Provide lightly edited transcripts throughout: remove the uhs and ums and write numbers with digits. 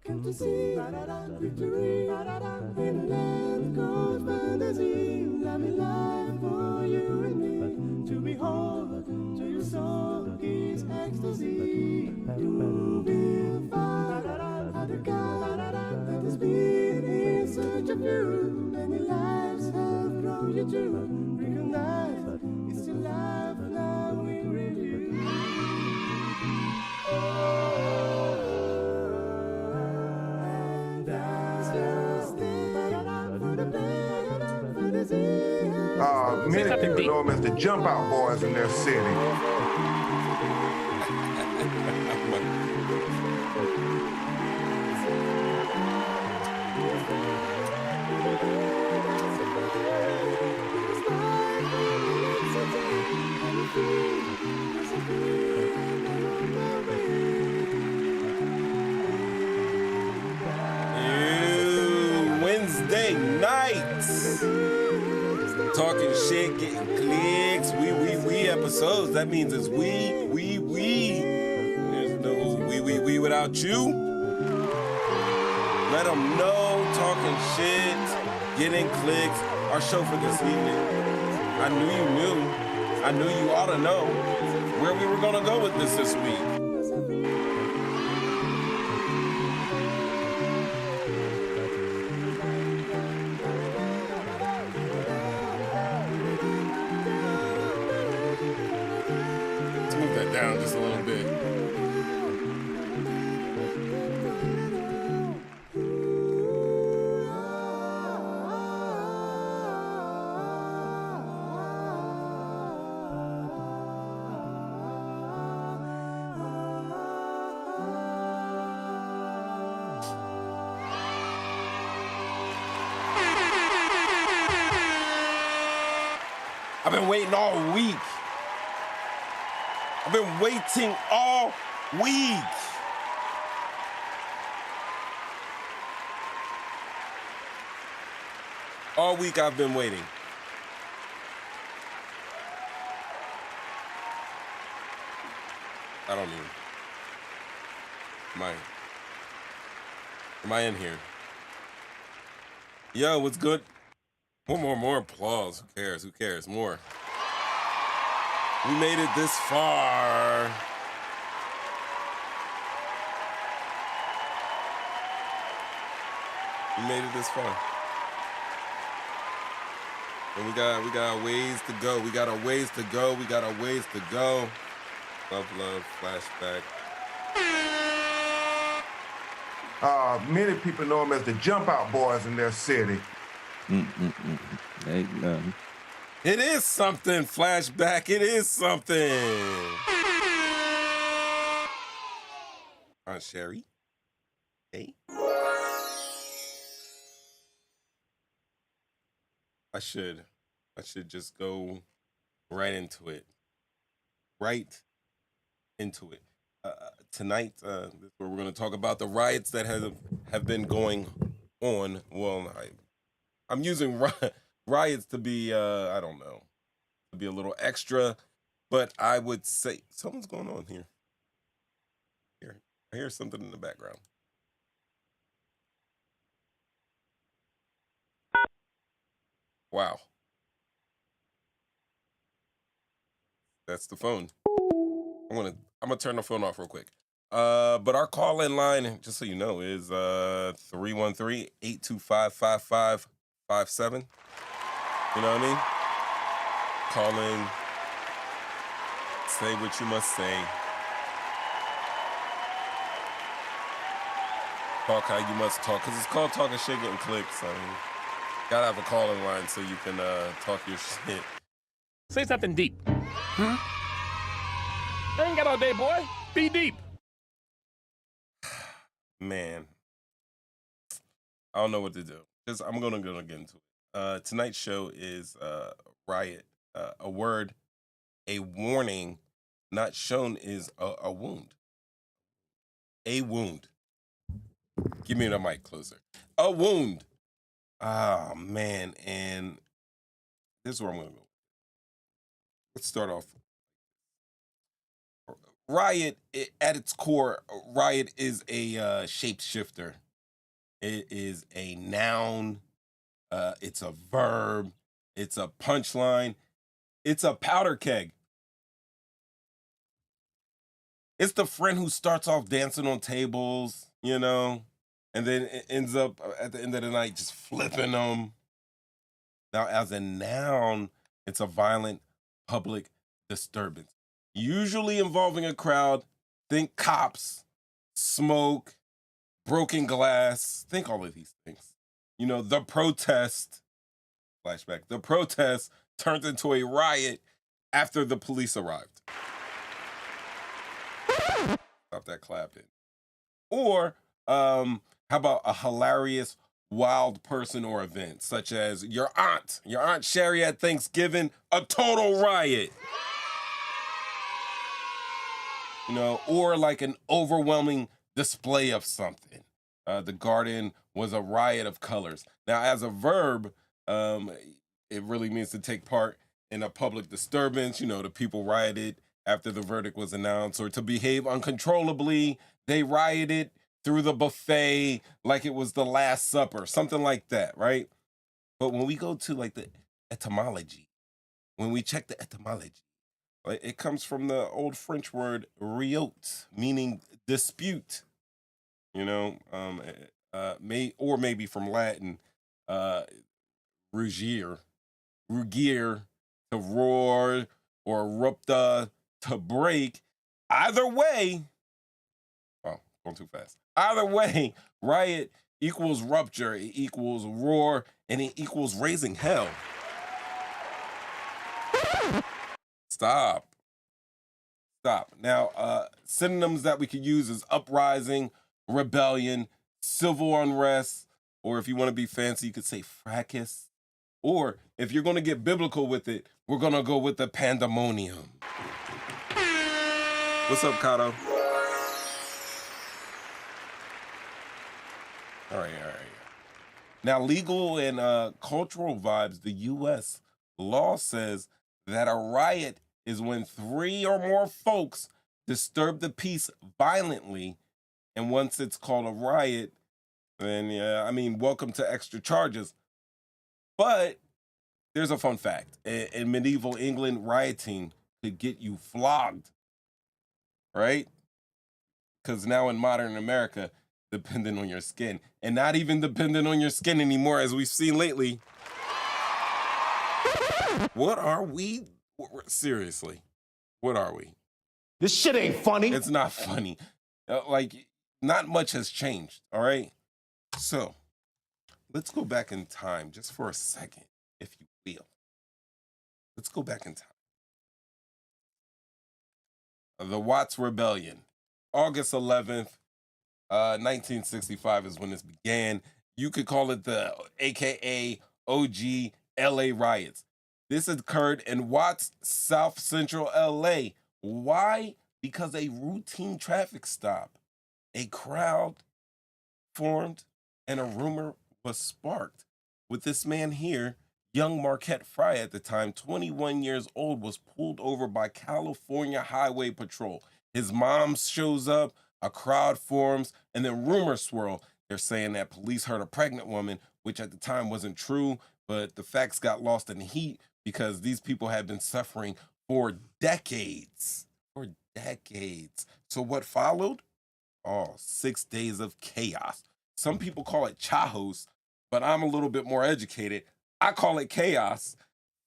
come to see victory in the land called fantasy. Loving life for you and me to behold, to your soul is ecstasy. You will find how the God that has been in search of you. Many lives have grown you to recognize it's your life now in review. Many people know them as the Jump Out Boys in their city. Wednesday nights. Talking shit, getting clicks, we episodes. That means it's we. There's no we without you. Let them know, talking shit, getting clicks. Our show for this evening. I knew you knew. I knew you ought to know where we were gonna go with this week. Down just a little bit. I've been waiting all week. I've been waiting all week. All week I've been waiting. I don't even. Am I in here? Yo, what's good? More applause. Who cares? Who cares? More. We made it this far. We made it this far. And we got ways to go. We got a ways to go. We got a ways to go. Love, flashback. Many people know them as the Jump Out Boys in their city. Ain't nothing. It is something, flashback. It is something. Aunt Sherry. Hey. I should just go right into it. Tonight, this is where we're going to talk about the riots that have been going on. Well, I'm using riots to be, I don't know, to be a little extra, but I would say something's going on here. I hear something in the background. Wow. That's the phone. I'm gonna turn the phone off real quick. But our call-in line, just so you know, is 313-825-5557. You know what I mean? Call in, say what you must say. Talk how you must talk, because it's called Talking Shit Getting Clicks. I mean, gotta have a call-in line so you can talk your shit. Say something deep. I ain't got all day, boy. Be deep. Man, I don't know what to do. I'm gonna get into it. Tonight's show is Riot. A word, a warning, not shown is a wound. A wound. Give me the mic closer. A wound. Oh man, and this is where I'm gonna go. Let's start off. Riot, at its core, Riot is a shapeshifter. It is a noun. It's a verb. It's a punchline. It's a powder keg. It's the friend who starts off dancing on tables, and then it ends up at the end of the night just flipping them. Now, as a noun, it's a violent public disturbance, usually involving a crowd. Think cops, smoke, broken glass. Think all of these things. The protest, flashback, the protest turned into a riot after the police arrived. Stop that clapping. Or how about a hilarious wild person or event, such as your aunt Sherry at Thanksgiving, a total riot. Or like an overwhelming display of something. The garden was a riot of colors. Now, as a verb, it really means to take part in a public disturbance. The people rioted after the verdict was announced, or to behave uncontrollably. They rioted through the buffet like it was the Last Supper, something like that, right? But when we go to like the etymology, when we check the etymology, it comes from the old French word riot, meaning dispute. Maybe from Latin, rugir, to roar, or rupta, to break. Either way, going too fast. Either way, riot equals rupture, it equals roar, and it equals raising hell. Stop. Now, synonyms that we could use is uprising, rebellion, civil unrest, or if you want to be fancy, you could say fracas. Or if you're going to get biblical with it, we're going to go with the pandemonium. What's up, Kato? All right. Now, legal and cultural vibes, the U.S. law says that a riot is when 3 or more folks disturb the peace violently, and once it's called a riot, then, welcome to extra charges. But there's a fun fact. In medieval England, rioting could get you flogged, right? Because now in modern America, depending on your skin, and not even dependent on your skin anymore, as we've seen lately. What are we? Seriously, what are we? This shit ain't funny. It's not funny. Not much has changed, all right? So, let's go back in time just for a second, if you will. Let's go back in time. The Watts Rebellion, August 11th, 1965 is when this began. You could call it the AKA OG LA riots. This occurred in Watts, South Central LA. Why? Because a routine traffic stop, a crowd formed, and a rumor was sparked. With this man here, young Marquette Fry at the time, 21 years old, was pulled over by California Highway Patrol. His mom shows up, a crowd forms, and then rumors swirl. They're saying that police heard a pregnant woman, which at the time wasn't true, but the facts got lost in the heat because these people had been suffering for decades. So what followed? 6 days of chaos. Some people call it chahos, but I'm a little bit more educated. I call it chaos.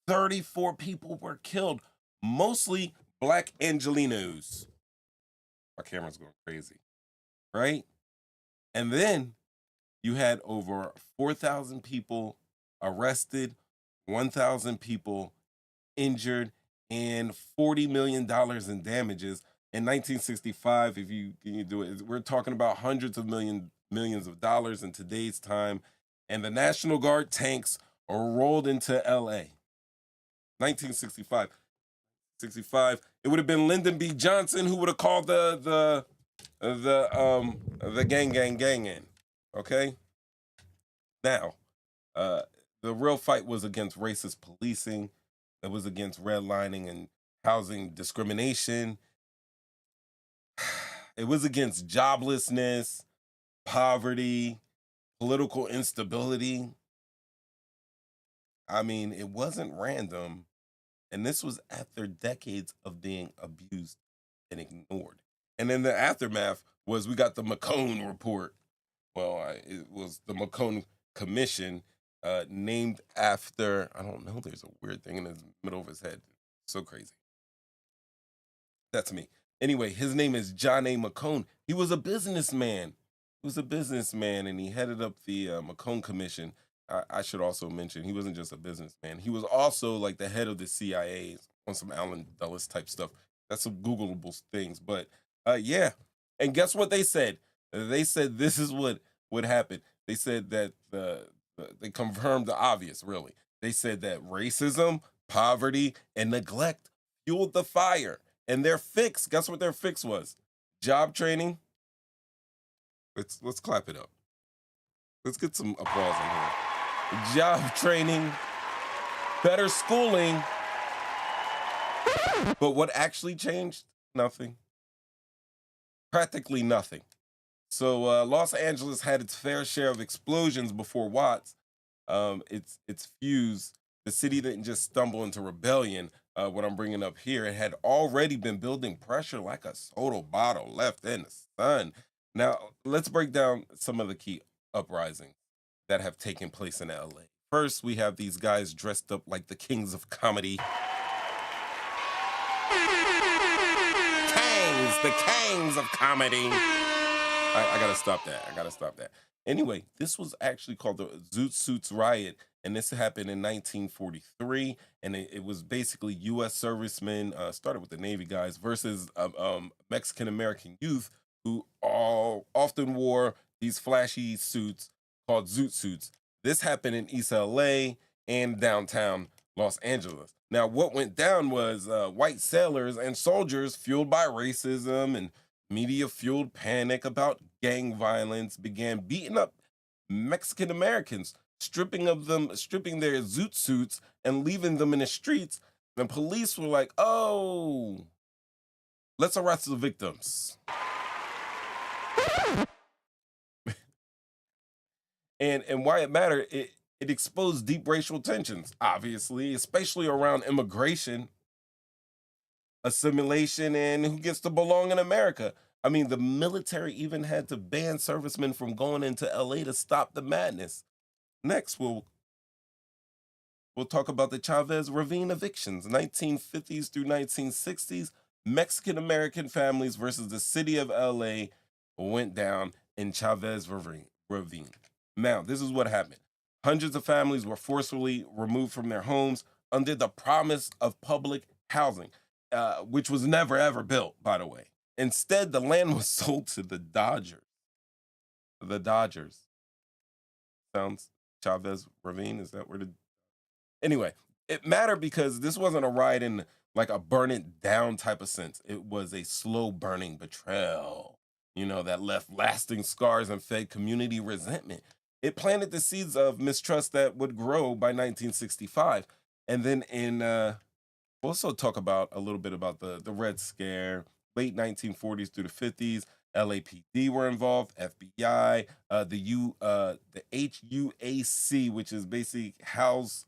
34 people were killed, mostly Black Angelinos. My camera's going crazy, right? And then you had over 4,000 people arrested, 1,000 people injured, and $40 million in damages. In 1965, if you do it, we're talking about hundreds of millions of dollars in today's time. And the National Guard tanks rolled into LA. 1965. It would have been Lyndon B. Johnson who would have called the gang in. Okay? Now, the real fight was against racist policing. It was against redlining and housing discrimination. It was against joblessness, poverty, political instability. I mean, it wasn't random. And this was after decades of being abused and ignored. And then the aftermath was we got the McCone report. Well, it was the McCone Commission, named after, I don't know, there's a weird thing in the middle of his head. So crazy. That's me. Anyway, his name is John A. McCone. He was a businessman. He was a businessman, and he headed up the McCone Commission. I should also mention he wasn't just a businessman. He was also like the head of the CIA on some Allen Dulles type stuff. That's some Googleable things. But yeah. And guess what they said? They said this is what would happen. They said that they confirmed the obvious, really. They said that racism, poverty, and neglect fueled the fire. And their fix, guess what their fix was? Job training. Let's clap it up. Let's get some applause in here. Job training, better schooling. But what actually changed? Nothing. Practically nothing. So Los Angeles had its fair share of explosions before Watts. Its fuse. The city didn't just stumble into rebellion. What I'm bringing up here, it had already been building pressure like a soda bottle left in the sun. Now, let's break down some of the key uprisings that have taken place in LA. First, we have these guys dressed up like the kings of comedy. The kings of comedy. I gotta stop that. Anyway, this was actually called the Zoot Suit Riot, and this happened in 1943, and it was basically U.S. servicemen, started with the Navy guys, versus Mexican-American youth who all often wore these flashy suits called zoot suits. This happened in East LA and downtown Los Angeles. Now, what went down was white sailors and soldiers, fueled by racism and media-fueled panic about gang violence, began beating up Mexican Americans, stripping their zoot suits and leaving them in the streets. The police were like, "Oh, let's arrest the victims." And why it mattered, it exposed deep racial tensions, obviously, especially around immigration, assimilation, and who gets to belong in America. I mean, the military even had to ban servicemen from going into LA to stop the madness. Next, we'll talk about the Chavez Ravine evictions, 1950s through 1960s. Mexican American families versus the city of LA went down in Chavez Ravine. Now, this is what happened. Hundreds of families were forcefully removed from their homes under the promise of public housing, which was never, ever built, by the way. Instead, the land was sold to the Dodgers. The Dodgers. Sounds Chavez Ravine, is that where the... Anyway, it mattered because this wasn't a riot in like a burn it down type of sense. It was a slow burning betrayal, that left lasting scars and fed community resentment. It planted the seeds of mistrust that would grow by 1965. And then we'll also talk about a little bit about the Red Scare, late 1940s through the 50s. LAPD were involved, FBI, the HUAC, which is basically House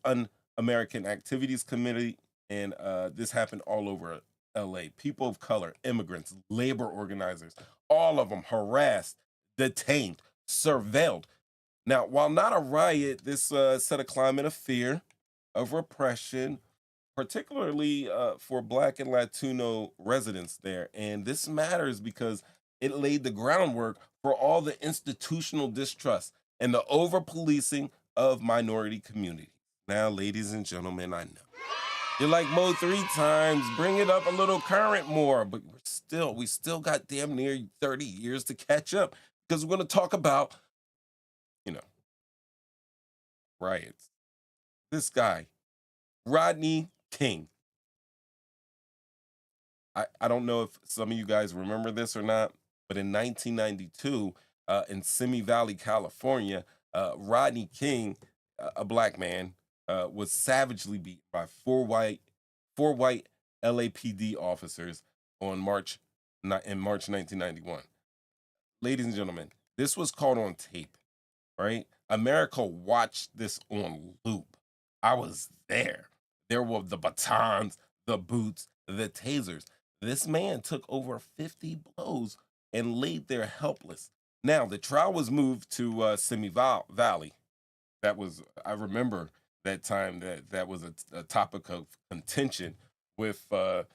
Un-American Activities Committee, and this happened all over LA. People of color, immigrants, labor organizers, all of them harassed, detained, surveilled. Now, while not a riot, this set a climate of fear, of repression, particularly for Black and Latino residents there. And this matters because it laid the groundwork for all the institutional distrust and the over-policing of minority communities. Now, ladies and gentlemen, I know you're like, Mo, 3 times, bring it up a little current more, but we still got damn near 30 years to catch up because we're going to talk about, riots. This guy, Rodney King. I don't know if some of you guys remember this or not, but in 1992, in Simi Valley, California, Rodney King, a black man, was savagely beaten by four white LAPD officers on March not in March 1991. Ladies and gentlemen, this was caught on tape, right? America watched this on loop. I was there. There were the batons, the boots, the tasers. This man took over 50 blows and laid there helpless. Now, the trial was moved to Simi Valley. That was, I remember that time that was a topic of contention with the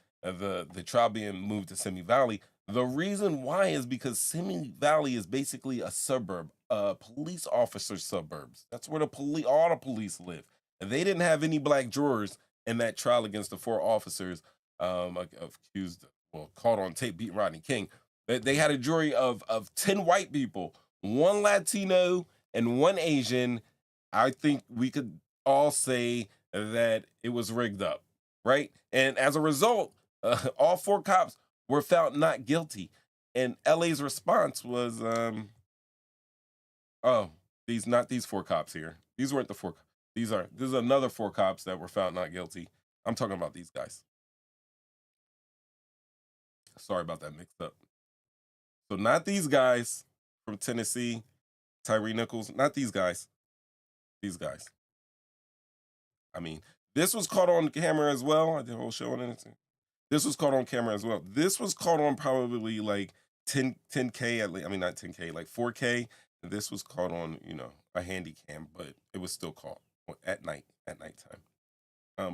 trial being moved to Simi Valley. The reason why is because Simi Valley is basically a suburb, police officer suburbs. That's where all the police live. And they didn't have any black jurors in that trial against the 4 officers accused, well, caught on tape beating Rodney King. They had a jury of 10 white people, 1 Latino, and 1 Asian. I think we could all say that it was rigged up, right? And as a result, all 4 cops were found not guilty. And LA's response was, oh, not these 4 cops here. These weren't the 4. This is another 4 cops that were found not guilty. I'm talking about these guys. Sorry about that mixed up. So not these guys from Tennessee, Tyree Nichols, not these guys. These guys. I mean, this was caught on camera as well. I did a whole show on it. This was caught on camera as well. This was caught on probably like 10K at least. I mean, not 10K, like 4K. And this was caught on, a handy cam, but it was still caught at nighttime.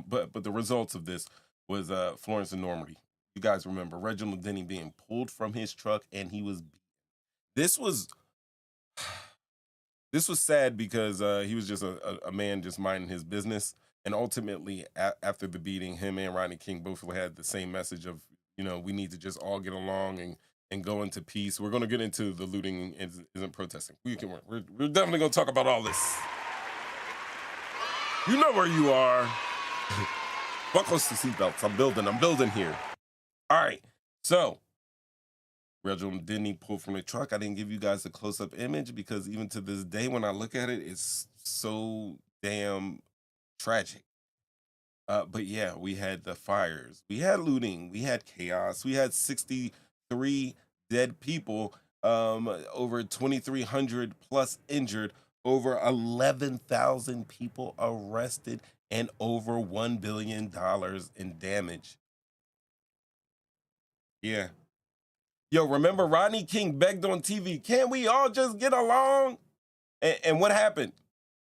But the results of this was Florence and Normandy. You guys remember Reginald Denny being pulled from his truck and he was beaten. This was sad because he was just a man just minding his business. And ultimately, after the beating, him and Rodney King both had the same message of, we need to just all get along and go into peace. We're going to get into the looting isn't protesting. We're definitely going to talk about all this. You know where you are. Buckle the seatbelts. I'm building here. All right. So, Reginald Denny pulled from the truck. I didn't give you guys a close-up image because even to this day, when I look at it, it's so damn tragic. But yeah, we had the fires, we had looting, we had chaos, we had 63 dead people, over 2,300 plus injured, over 11,000 people arrested, and over $1 billion in damage. Yeah. Yo, remember Rodney King begged on TV, can't we all just get along? And what happened?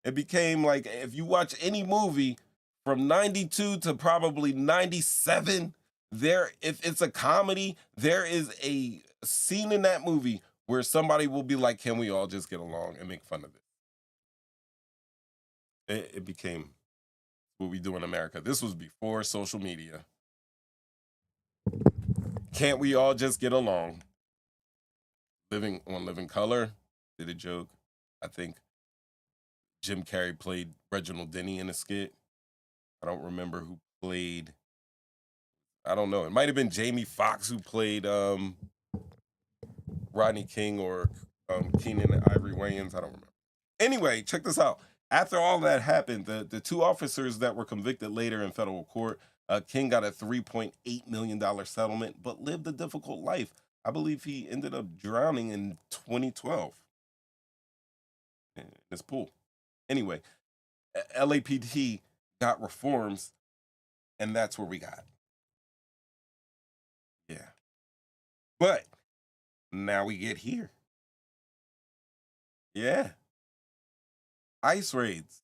It became like, if you watch any movie from 92 to probably 97, if it's a comedy, there is a scene in that movie where somebody will be like, can we all just get along, and make fun of it. It became what we do in America. This was before social media. Can't we all just get along? Living Color did a joke. I think Jim Carrey played Reginald Denny in a skit. I don't remember who played. I don't know. It might have been Jamie Foxx who played Rodney King, or Keenan and Ivory Wayans. I don't remember. Anyway, check this out. After all that happened, the 2 officers that were convicted later in federal court, King got a $3.8 million settlement, but lived a difficult life. I believe he ended up drowning in 2012 in his pool. Anyway, LAPD got reforms, and that's where we got. Yeah. But now we get here. Yeah. ICE raids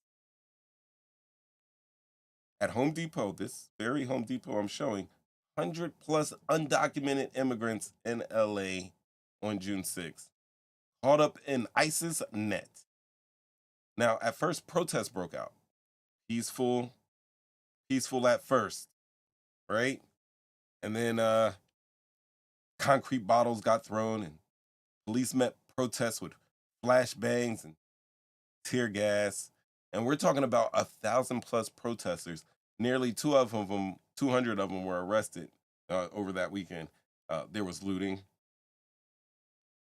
at Home Depot, this very Home Depot I'm showing, 100 plus undocumented immigrants in LA on June 6th, caught up in ICE's net. Now, at first, protests broke out. Peaceful at first, right? And then concrete bottles got thrown, and police met protests with flashbangs and tear gas. And we're talking about 1,000 plus protesters. Nearly 200 of them were arrested over that weekend. There was looting.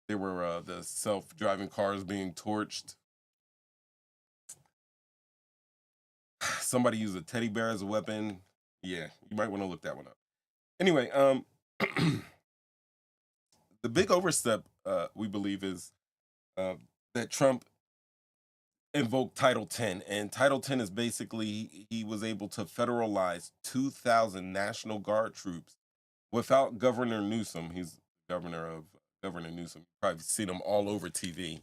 There were the self-driving cars being torched. Somebody used a teddy bear as a weapon. Yeah, you might want to look that one up. Anyway, the big overstep, we believe, is that Trump invoked Title 10. And Title 10 is basically he was able to federalize 2,000 National Guard troops without Governor Newsom. He's Governor Newsom. You've probably seen him all over TV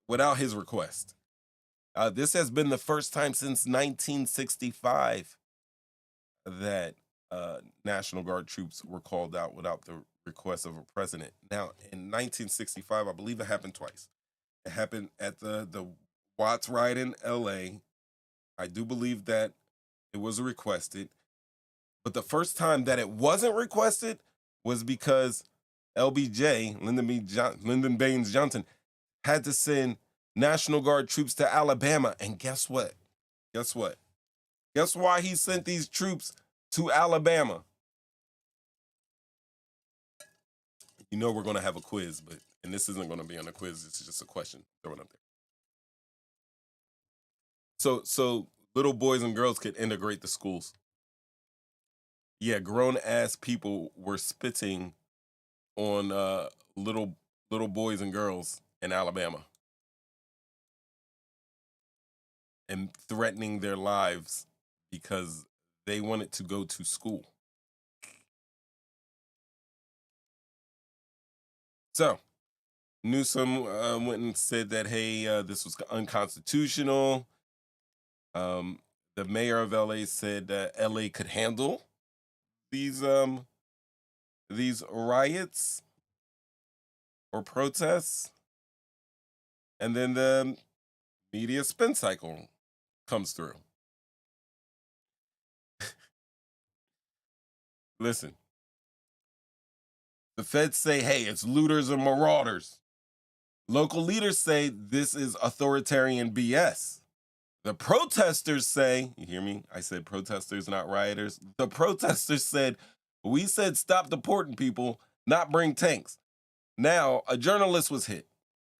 without his request. This has been the first time since 1965 that National Guard troops were called out without the request of a president. Now, in 1965, I believe it happened twice. It happened at the Watts riot in L.A. I do believe that it was requested. But the first time that it wasn't requested was because LBJ, Lyndon Baines Johnson, had to send National Guard troops to Alabama. And guess what? Guess what? Guess why he sent these troops to Alabama? You know we're going to have a quiz, and this isn't going to be on a quiz. It's just a question. Throw it up there. So little boys and girls could integrate the schools. Yeah, grown-ass people were spitting on little boys and girls in Alabama and threatening their lives because they wanted to go to school. So Newsom went and said that, hey, this was unconstitutional. The mayor of LA said that LA could handle these riots or protests. And then the media spin cycle comes through. Listen, the feds say, hey, it's looters and marauders. Local leaders say this is authoritarian BS. The protesters say, you hear me? I said protesters, not rioters. The protesters said, we said stop deporting people, not bring tanks. Now, a journalist was hit.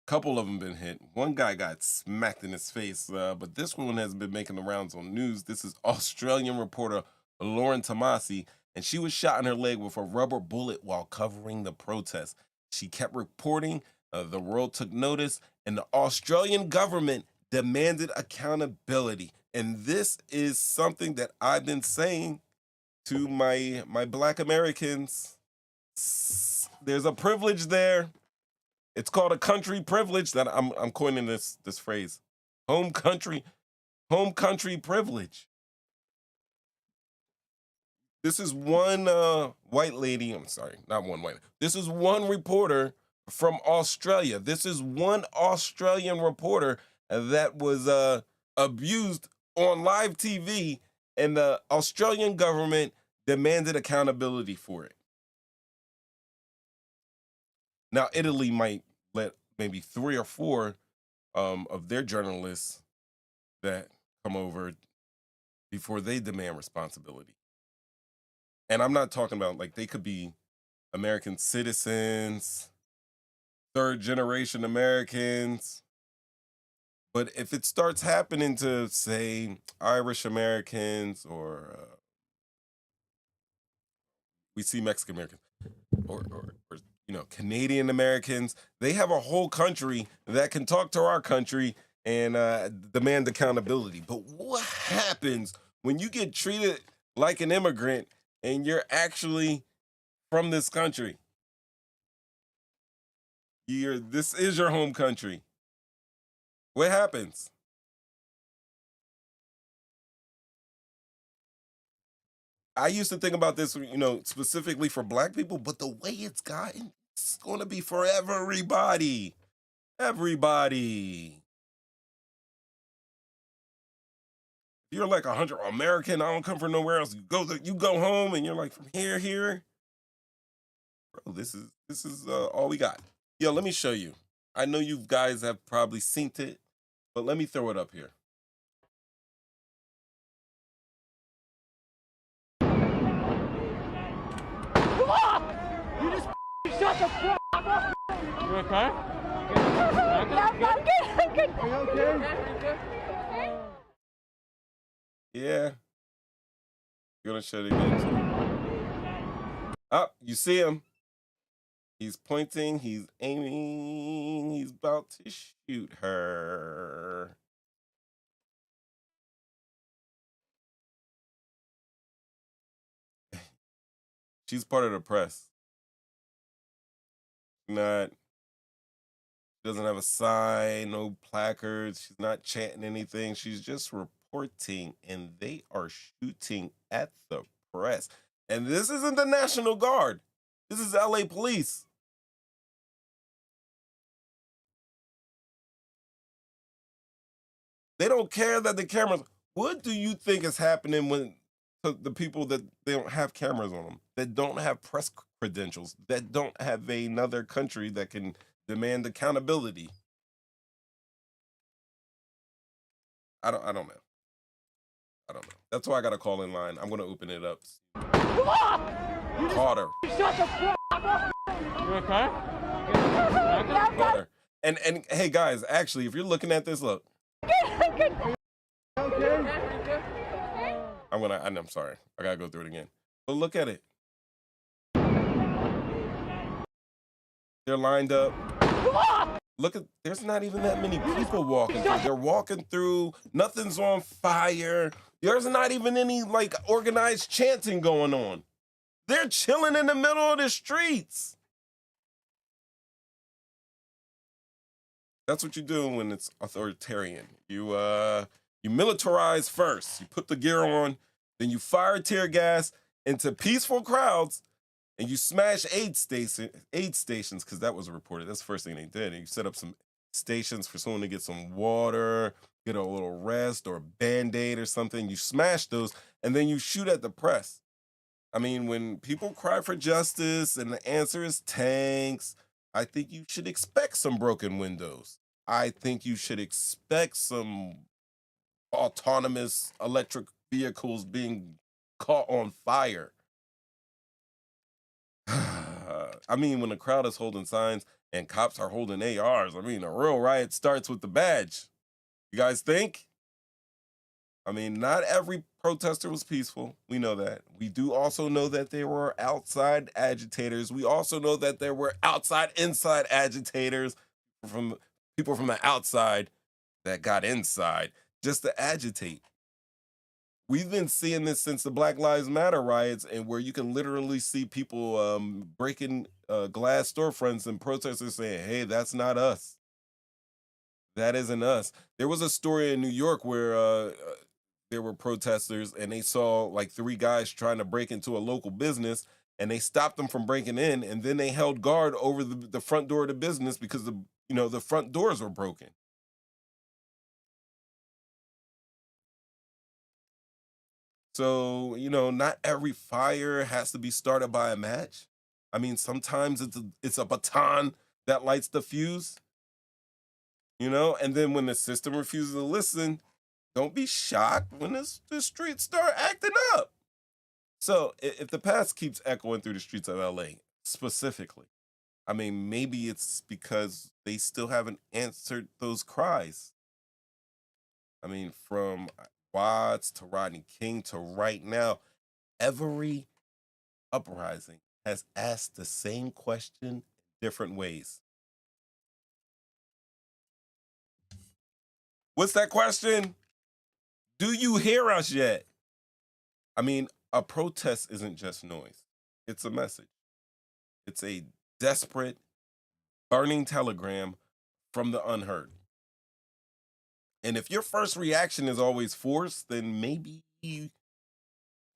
A couple of them been hit. One guy got smacked in his face, but this one has been making the rounds on news. This is Australian reporter Lauren Tomasi, and she was shot in her leg with a rubber bullet while covering the protest. She kept reporting, the world took notice, and the Australian government demanded accountability. And this is something that I've been saying to my Black Americans. There's a privilege there. It's called a country privilege that I'm coining this phrase. Home country privilege. This is one white lady. I'm sorry, not one white. This is one reporter from Australia. This is one Australian reporter that was abused on live TV, and the Australian government demanded accountability for it. Now, Italy might let maybe 3 or 4 of their journalists that come over before they demand responsibility. And I'm not talking about, like, they could be American citizens, 3rd-generation Americans. But if it starts happening to, say, Irish Americans or we see Mexican Americans or Canadian Americans, they have a whole country that can talk to our country and demand accountability. But what happens when you get treated like an immigrant and you're actually from this country? This is your home country. What happens? I used to think about this, specifically for Black people, but the way it's gotten, it's going to be for everybody. Everybody. If you're like 100 American, I don't come from nowhere else. You go home and you're like, from here. Bro, this is all we got. Yo, let me show you. I know you guys have probably seen it, but let me throw it up here. You just shut the fuck up. You okay? I'm good. Are you okay? Yeah. You're gonna show it again too. Oh, you see him. He's pointing, he's aiming, he's about to shoot her. She's part of the press. Not doesn't have a sign, no placards. She's not chanting anything. She's just reporting, and they are shooting at the press. And this isn't the National Guard. This is LA police. They don't care that the cameras. What do you think is happening when the people that they don't have cameras on them, that don't have press credentials, that don't have another country that can demand accountability? I don't know. I don't know. That's why I got a call in line. I'm gonna open it up. Caught her. Shut the fuck up! You okay? Caught her. And hey guys, actually, if you're looking at this, look. I'm sorry. I gotta go through it again. But look at it. They're lined up. Look at, there's not even that many people walking through. They're walking through, nothing's on fire. There's not even any like organized chanting going on. They're chilling in the middle of the streets. That's what you do when it's authoritarian. You militarize first. You put the gear on, then you fire tear gas into peaceful crowds, and you smash aid stations, because that was reported. That's the first thing they did. And you set up some stations for someone to get some water, get a little rest or a Band-Aid or something. You smash those, and then you shoot at the press. I mean, when people cry for justice and the answer is tanks, I think you should expect some broken windows. I think you should expect some autonomous electric vehicles being caught on fire. I mean, when the crowd is holding signs and cops are holding ARs, I mean, a real riot starts with the badge. You guys think? I mean, not every protester was peaceful. We know that. We do also know that there were outside agitators. We also know that there were inside agitators from people from the outside that got inside just to agitate. We've been seeing this since the Black Lives Matter riots, and where you can literally see people breaking glass storefronts and protesters saying, hey, that's not us. That isn't us. There was a story in New York where there were protesters and they saw like 3 guys trying to break into a local business, and they stopped them from breaking in, and then they held guard over the front door of the business because the front doors were broken. So, not every fire has to be started by a match. I mean, sometimes it's a baton that lights the fuse, and then when the system refuses to listen, don't be shocked when the streets start acting up. So if the past keeps echoing through the streets of LA, specifically, I mean, maybe it's because they still haven't answered those cries. I mean, from Watts to Rodney King to right now, every uprising has asked the same question in different ways. What's that question? Do you hear us yet? I mean, a protest isn't just noise. It's a message. It's a desperate, burning telegram from the unheard. And if your first reaction is always force, then maybe you're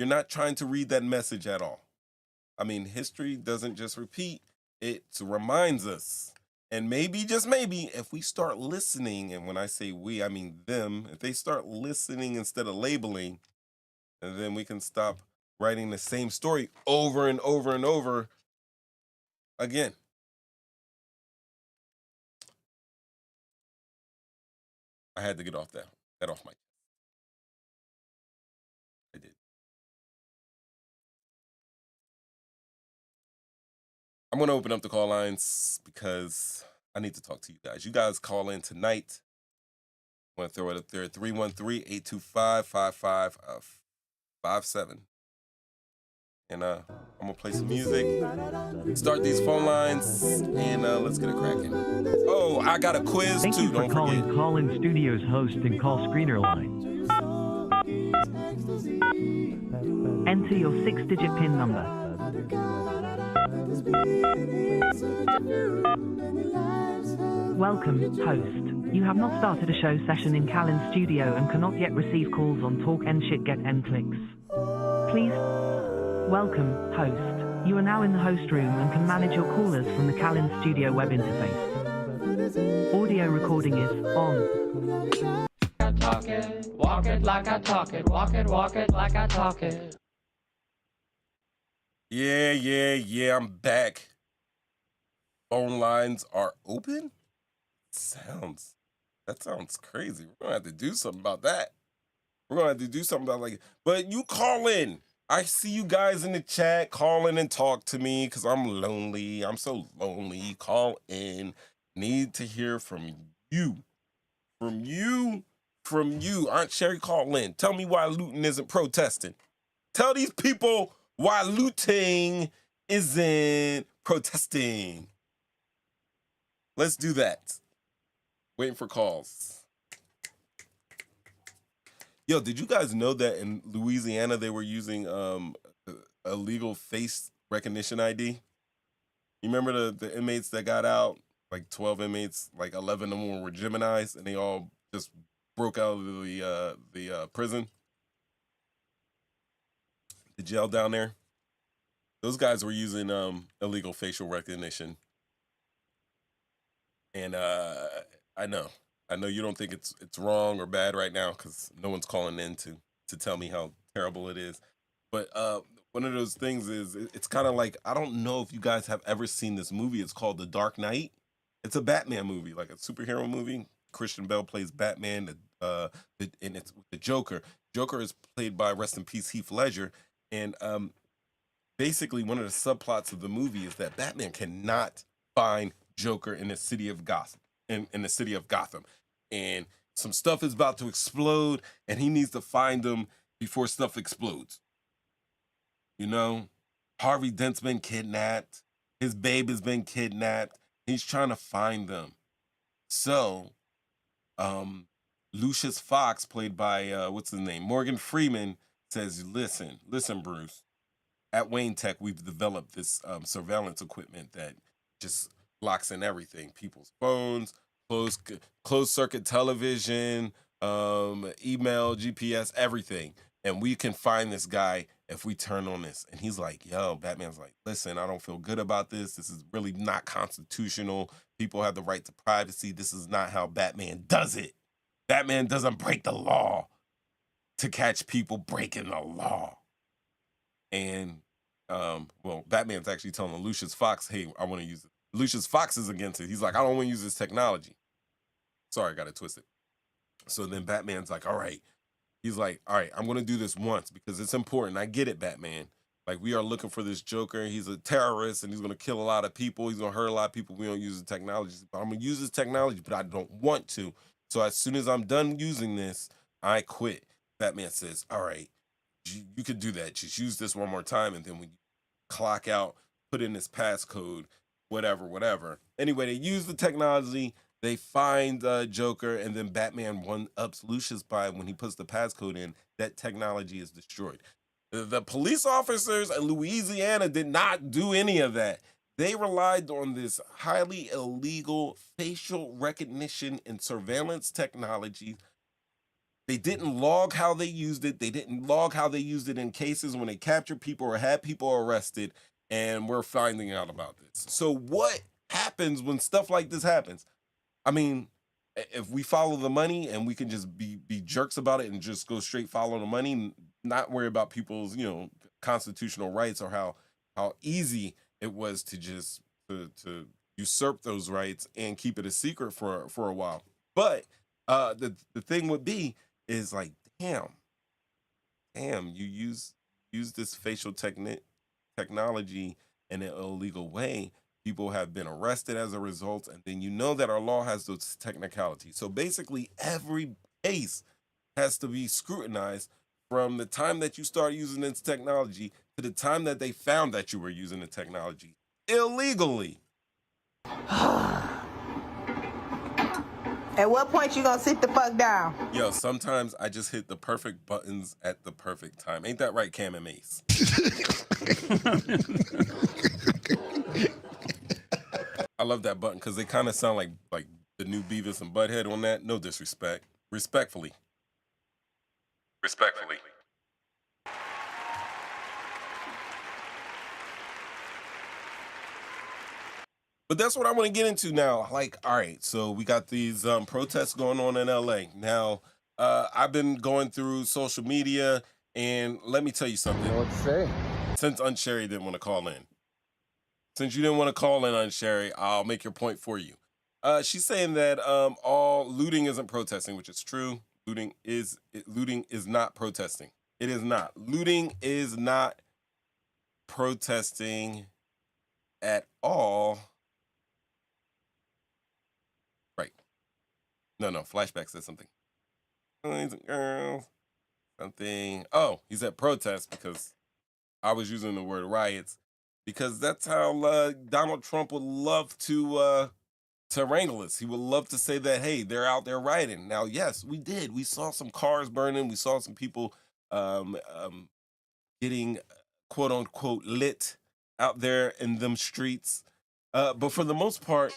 not trying to read that message at all. I mean, history doesn't just repeat, it reminds us. And maybe, just maybe, if we start listening, and when I say we, I mean them, if they start listening instead of labeling, and then we can stop writing the same story over and over and over again. I had to get off that off my chest. I did. I'm going to open up the call lines because I need to talk to you guys. You guys call in tonight. I'm going to throw it up there, 313-825-5557. and I'm gonna play some music, start these phone lines, and let's get it cracking. Oh, I got a quiz Thank too. you for Don't calling forget. Call-In Studios host and call screener line. Enter your 6-digit PIN number. Welcome, host. You have not started a show session in Call-In Studio and cannot yet receive calls on Talk N Shit Get N Clicks. Please. Welcome, host. You are now in the host room and can manage your callers from the Call-In Studio web interface. Audio recording is on. Talk it, walk it like I talk it, walk it like I talk it. Yeah, I'm back. Phone lines are open? That sounds crazy. We're gonna have to do something about that. But you call in. I see you guys in the chat. Call in and talk to me because I'm lonely. I'm so lonely. Call in. Need to hear from you. From you. Aunt Sherry, call in. Tell me why looting isn't protesting. Tell these people why looting isn't protesting. Let's do that. Waiting for calls. Yo, did you guys know that in Louisiana they were using illegal face recognition ID? You remember the inmates that got out? Like 12 inmates, like 11 of them were Geminis, and they all just broke out of the prison. The jail down there. Those guys were using illegal facial recognition. And I know you don't think it's wrong or bad right now because no one's calling in to tell me how terrible it is. But one of those things is it's kind of like, I don't know if you guys have ever seen this movie. It's called The Dark Knight. It's a Batman movie, like a superhero movie. Christian Bale plays Batman, and it's with the Joker. Joker is played by, rest in peace, Heath Ledger. And basically one of the subplots of the movie is that Batman cannot find Joker in the city of Gotham. In the city of Gotham. And some stuff is about to explode, and he needs to find them before stuff explodes. You know, Harvey Dent's been kidnapped. His babe has been kidnapped. He's trying to find them. So, Lucius Fox, played by, what's his name? Morgan Freeman, says, listen, Bruce. At Wayne Tech, we've developed this surveillance equipment that just locks in everything. People's phones, closed circuit television, email, GPS, everything. And we can find this guy if we turn on this. And he's like, yo, Batman's like, listen, I don't feel good about this. This is really not constitutional. People have the right to privacy. This is not how Batman does it. Batman doesn't break the law to catch people breaking the law. And, Batman's actually telling Lucius Fox, hey, I want to use it. Lucius Fox is against it. He's like, I don't want to use this technology. Sorry, I got it twisted. So then Batman's like, all right. He's like, all right, I'm going to do this once because it's important. I get it, Batman. Like, we are looking for this Joker. He's a terrorist, and he's going to kill a lot of people. He's going to hurt a lot of people. We don't use the technology. But I'm going to use this technology, but I don't want to. So as soon as I'm done using this, I quit. Batman says, all right, you could do that. Just use this one more time, and then when you clock out, put in this passcode, whatever. Anyway, they use the technology. They find Joker, and then Batman one-ups Lucius by when he puts the passcode in, that technology is destroyed. The police officers in Louisiana did not do any of that. They relied on this highly illegal facial recognition and surveillance technology. They didn't log how they used it. They didn't log how they used it in cases when they captured people or had people arrested, and we're finding out about this. So what happens when stuff like this happens? I mean, if we follow the money and we can just be jerks about it and just go straight follow the money, not worry about people's, constitutional rights or how easy it was to just to usurp those rights and keep it a secret for a while. But the thing would be is like, damn, you use this facial technology in an illegal way. People have been arrested as a result, and then you know that our law has those technicalities. So basically, every case has to be scrutinized from the time that you start using this technology to the time that they found that you were using the technology illegally. At what point you gonna sit the fuck down? Yo, sometimes I just hit the perfect buttons at the perfect time. Ain't that right, Cam and Mace? I love that button because they kind of sound like the new Beavis and Butthead on that. No disrespect. Respectfully. Respectfully. But that's what I want to get into now. Like, all right, so we got these protests going on in LA. Now, I've been going through social media, and let me tell you something. You know what to say. Since Unsherry didn't want to call in. Since you didn't want to call in, Unsherry, I'll make your point for you. She's saying that all looting isn't protesting, which is true. Looting is not protesting. It is not. Looting is not protesting at all. Right. No, Flashback said something. Boys and girls. Something. Oh, he said protest because I was using the word riots because that's how Donald Trump would love to wrangle us. He would love to say that, hey, they're out there rioting. Now, yes, we did. We saw some cars burning. We saw some people getting quote unquote lit out there in them streets. But for the most part,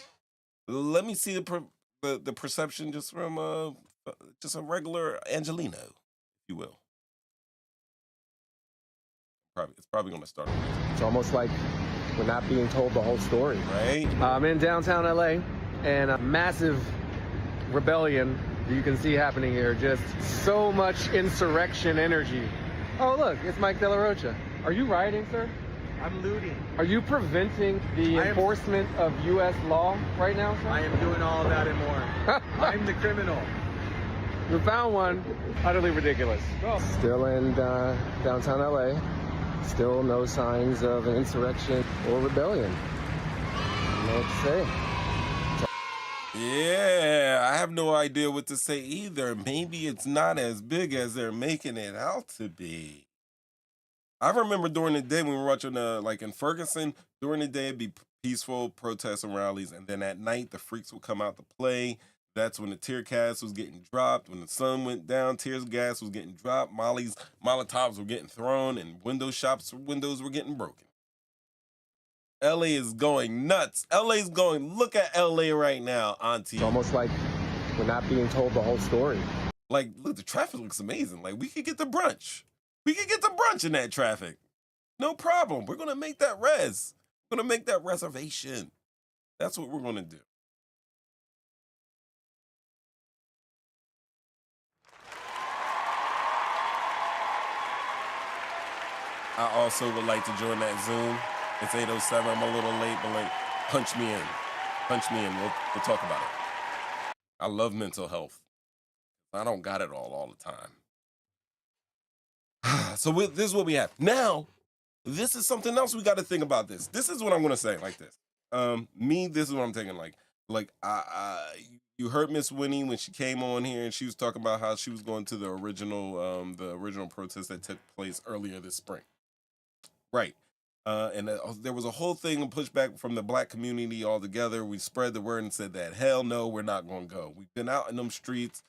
let me see the perception just from just a regular Angelino, if you will. It's probably going to start. It's almost like we're not being told the whole story. Right? I'm in downtown LA, and a massive rebellion you can see happening here. Just so much insurrection energy. Oh, look, it's Mike De La Rocha. Are you rioting, sir? I'm looting. Are you preventing the enforcement of U.S. law right now, sir? I am doing all that and more. I'm the criminal. We found one. Utterly ridiculous. Still in downtown LA. Still no signs of an insurrection or rebellion. I don't know what to say. Yeah, I have no idea what to say either. Maybe it's not as big as they're making it out to be. I remember during the day when we were watching, like in Ferguson, during the day it'd be peaceful protests and rallies, and then at night the freaks would come out to play. That's when the tear gas was getting dropped. When the sun went down, tears gas was getting dropped. Molotovs were getting thrown, and windows were getting broken. LA is going nuts. LA's going, look at LA right now, Auntie. It's almost like we're not being told the whole story. Like, look, the traffic looks amazing. Like, we could get to brunch. We could get to brunch in that traffic. No problem. We're going to make that res. We're going to make that reservation. That's what we're going to do. I also would like to join that Zoom. It's 8:07. I'm a little late, but like, punch me in. Punch me in. We'll talk about it. I love mental health. I don't got it all the time. So this is what we have. Now, this is something else we got to think about this. This is what I'm going to say like this. This is what I'm taking you heard Miss Winnie when she came on here and she was talking about how she was going to the original protest that took place earlier this spring. Right. And there was a whole thing of pushback from the black community altogether. We spread the word and said that, hell no, we're not going to go. We've been out in them streets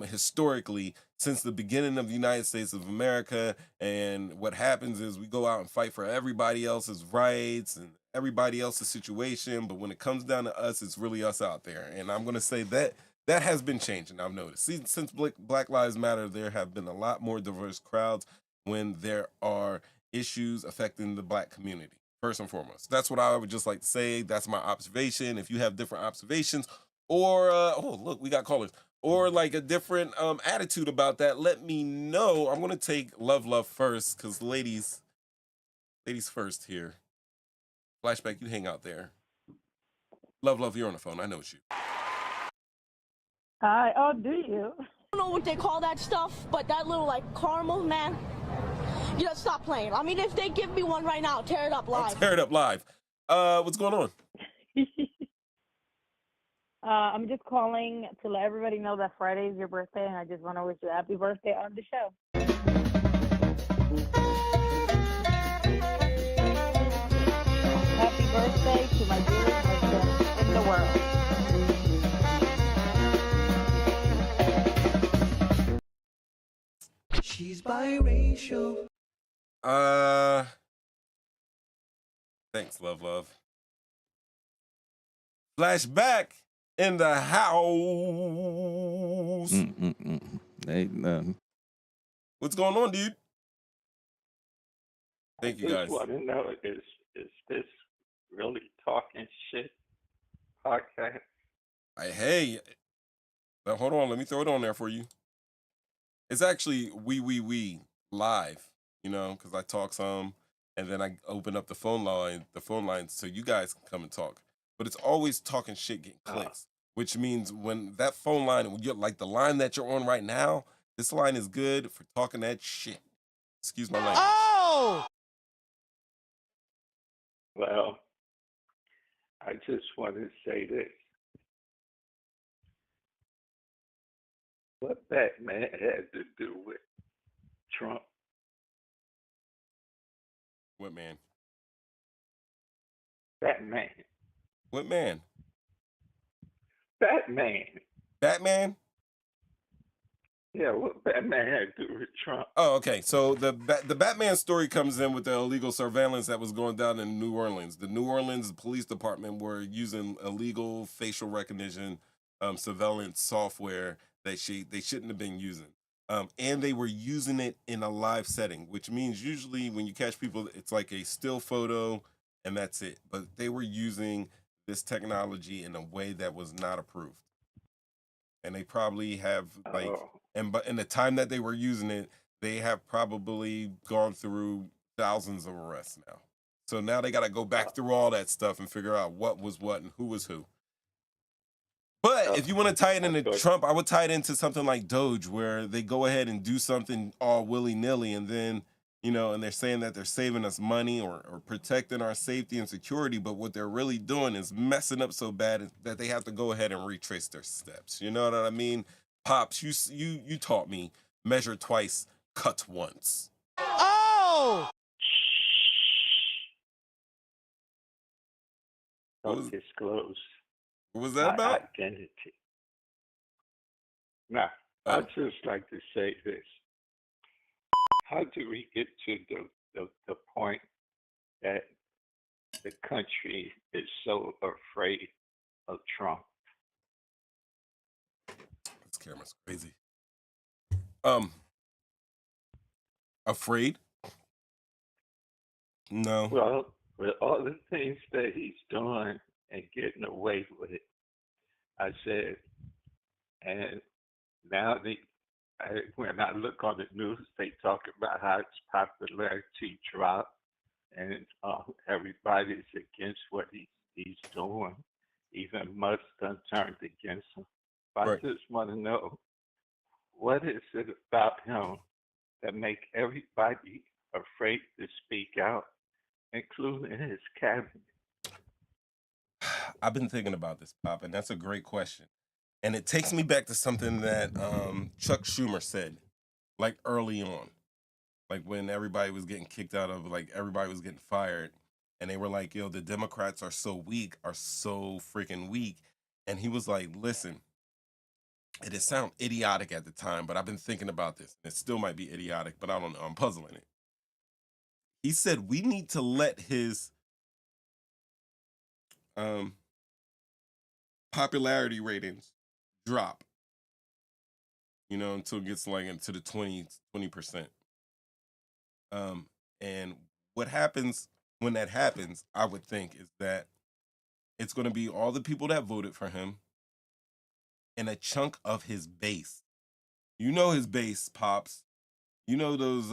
historically since the beginning of the United States of America. And what happens is we go out and fight for everybody else's rights and everybody else's situation. But when it comes down to us, it's really us out there. And I'm going to say that has been changing. I've noticed since Black Lives Matter, there have been a lot more diverse crowds when there are issues affecting the black community, first and foremost. That's what I would just like to say. That's my observation. If you have different observations or, look, we got callers, or like a different attitude about that, let me know. I'm going to take Love first because ladies first here. Flashback, you hang out there. Love, you're on the phone. I know it's you. Hi, oh, do you? I don't know what they call that stuff, but that little like caramel, man. You know, stop playing. I mean, if they give me one right now, I'll tear it up live. Tear it up live. What's going on? I'm just calling to let everybody know that Friday is your birthday, and I just want to wish you a happy birthday on the show. world. She's biracial. Thanks, love. Flashback in the house. Ain't nothing. What's going on, dude? Thank you, I guys. just want to know, is this really talking shit podcast? Hey, now hold on. Let me throw it on there for you. It's actually we live, you know, because I talk some, and then I open up the phone line so you guys can come and talk. But it's always talking shit, getting clicks, which means when that phone line, when you're like the line that you're on right now, this line is good for talking that shit. Excuse my language. Oh! Well, I just want to say this. What Batman had to do with Trump? What man? Batman. What man? Batman. Batman? Yeah, what Batman had to do with Trump? Oh, okay. So the Batman story comes in with the illegal surveillance that was going down in New Orleans. The New Orleans Police Department were using illegal facial recognition surveillance software that they shouldn't have been using. And they were using it in a live setting, which means usually when you catch people, it's like a still photo and that's it. But they were using this technology in a way that was not approved. And they probably have but in the time that they were using it, they have probably gone through thousands of arrests now. So now they got to go back through all that stuff and figure out what was what and who was who. But if you want to tie it into Trump, I would tie it into something like Doge, where they go ahead and do something all willy-nilly, and then, you know, and they're saying that they're saving us money or protecting our safety and security, but what they're really doing is messing up so bad that they have to go ahead and retrace their steps. You know what I mean? Pops, you taught me, measure twice, cut once. Oh! Don't disclose. What was that about? Identity. Now, I'd just like to say this. How do we get to the point that the country is so afraid of Trump? This camera's crazy. Afraid? No. Well, with all the things that he's doing and getting away with it, I said, and now when I look on the news, they talk about how his popularity dropped, and everybody's against what he's doing. Even Musk done turned against him. But I just want to know, what is it about him that make everybody afraid to speak out, including his cabinet? I've been thinking about this, Pop, and that's a great question. And it takes me back to something that Chuck Schumer said, like early on, like when everybody was getting kicked out of, like everybody was getting fired, and they were like, yo, the Democrats are so freaking weak. And he was like, listen, it sounded idiotic at the time, but I've been thinking about this. It still might be idiotic, but I don't know. I'm puzzling it. He said we need to let his popularity ratings drop, you know, until it gets like into the 20%. And what happens when that happens, I would think, is that it's going to be all the people that voted for him and a chunk of his base. You know his base, Pops. You know those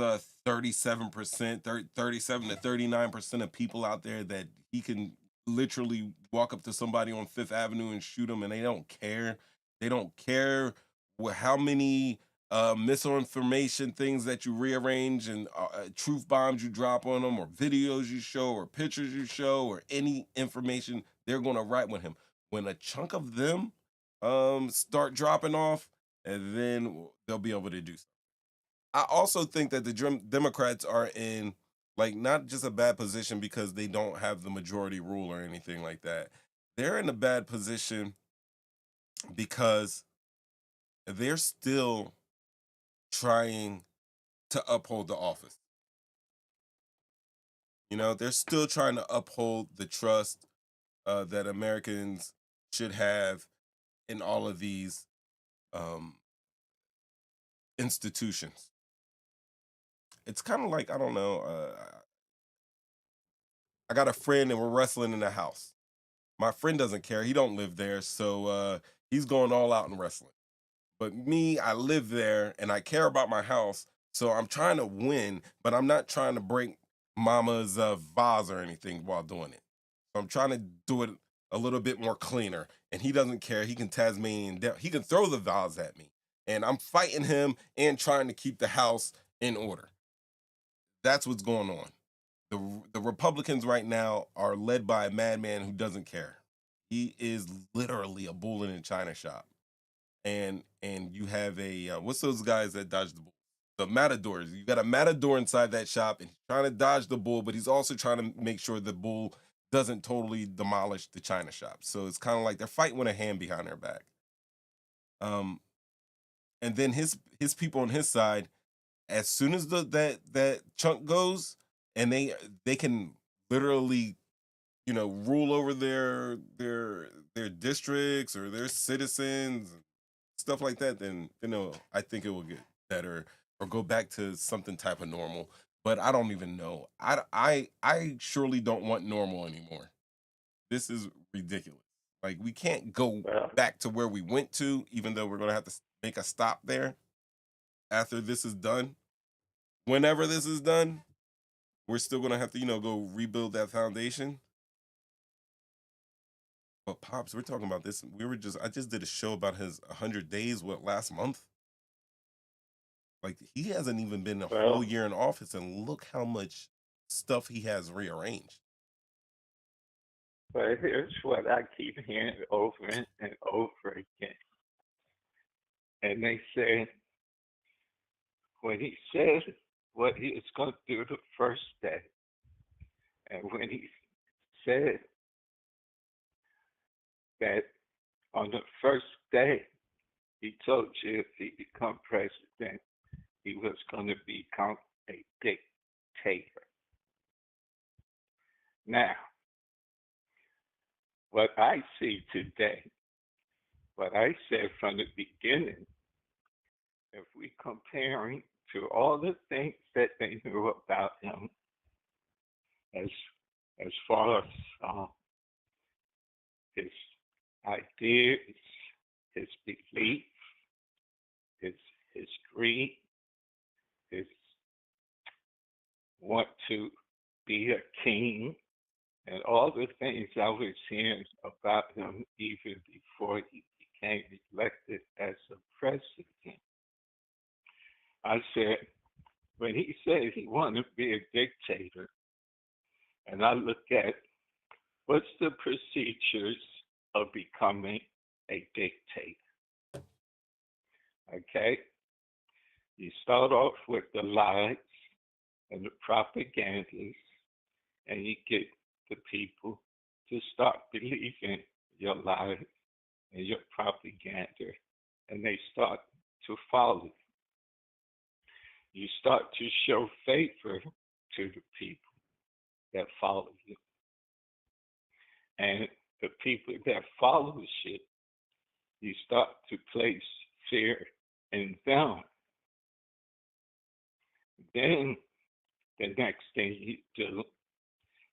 37% to 39% of people out there that he can literally walk up to somebody on Fifth Avenue and shoot them, and they don't care. They don't care how many misinformation things that you rearrange and truth bombs you drop on them, or videos you show, or pictures you show, or any information. They're going to write with him. When a chunk of them start dropping off, and then they'll be able to do something. I also think that the Democrats are in, like, not just a bad position because they don't have the majority rule or anything like that. they're in a bad position because they're still trying to uphold the office. You know, they're still trying to uphold the trust that Americans should have in all of these um, institutions. It's kind of like, I don't know, I got a friend and we're wrestling in the house. My friend doesn't care. He don't live there, so he's going all out in wrestling. But me, I live there and I care about my house, so I'm trying to win, but I'm not trying to break mama's vase or anything while doing it. So I'm trying to do it a little bit more cleaner. And he doesn't care. He can Tasmanian down. He can throw the vase at me. And I'm fighting him and trying to keep the house in order. That's what's going on. The Republicans right now are led by a madman who doesn't care. He is literally a bull in a china shop. And you have a what's those guys that dodge the bull? The matadors. You got a matador inside that shop, and he's trying to dodge the bull, but he's also trying to make sure the bull doesn't totally demolish the china shop. So it's kind of like they're fighting with a hand behind their back. And then his people on his side, as soon as that chunk goes, and they can literally, you know, rule over their districts or their citizens, stuff like that, then, you know, I think it will get better or go back to something type of normal. But I don't even know. I surely don't want normal anymore. This is ridiculous. Like, we can't go back to where we went to, even though we're gonna have to make a stop there after this is done. Whenever this is done, we're still gonna have to, you know, go rebuild that foundation. But Pops, we're talking about this. I just did a show about his 100 days, last month? Like, he hasn't even been a whole year in office, and look how much stuff he has rearranged. But here's what I keep hearing over and over again. And they say, when he said what he was going to do the first day, and when he said that on the first day, he told you if he become president, he was going to become a dictator. Now, what I see today, what I said from the beginning, if we comparing to all the things that they knew about him, as far as his ideas, his beliefs, his greed, his want to be a king, and all the things I was hearing about him even before he became elected as a president. I said, when he said he wanted to be a dictator, and I look at what's the procedures of becoming a dictator. Okay? You start off with the lies and the propagandas, and you get the people to start believing your lies and your propaganda, and they start to follow you. You start to show favor to the people that follow you. And the people that follow you, you start to place fear in them. Then the next thing you do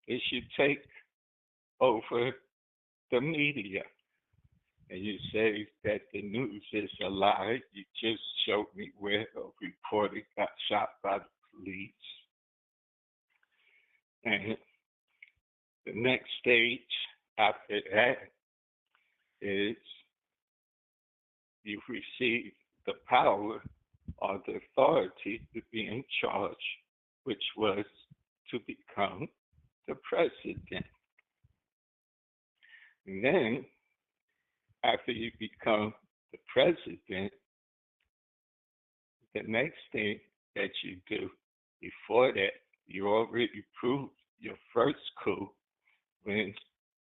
is you take over the media and you say that the news is a lie. You just showed me where a reporter got shot by the police. And the next stage after that is you receive the power or the authority to be in charge, which was to become the president. And then, after you become the president, the next thing that you do before that, you already proved your first coup when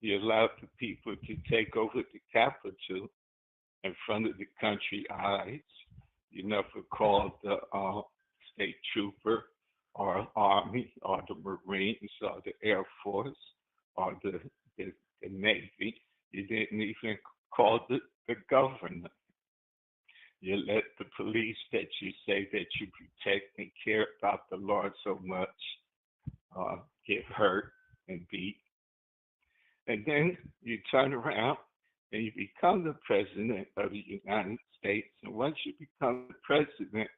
you allowed the people to take over the Capitol in front of the country eyes. You never called the state trooper or Army or the Marines or the Air Force or the Navy. You didn't even call the governor. You let the police that you say that you protect and care about the law so much get hurt and beat. And then you turn around and you become the president of the United States. And once you become the president,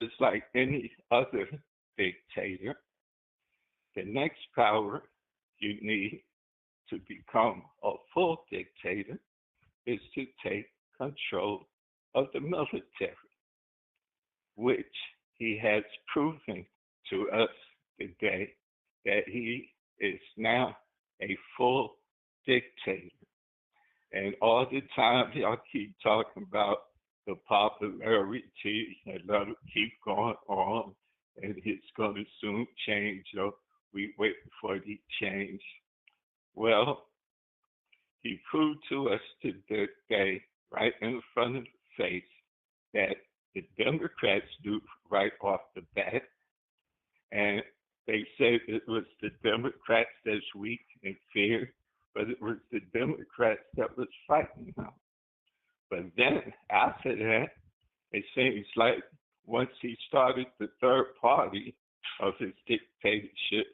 it's like any other dictator. The next power you need to become a full dictator is to take control of the military, which he has proven to us today that he is now a full dictator. And all the time y'all keep talking about the popularity and let it keep going on and it's going to soon change, or we wait for the change. Well, he proved to us today, right in front of the face, that the Democrats do right off the bat. And they said it was the Democrats that's weak and feared, but it was the Democrats that was fighting them. But then after that, it seems like once he started the third party of his dictatorship,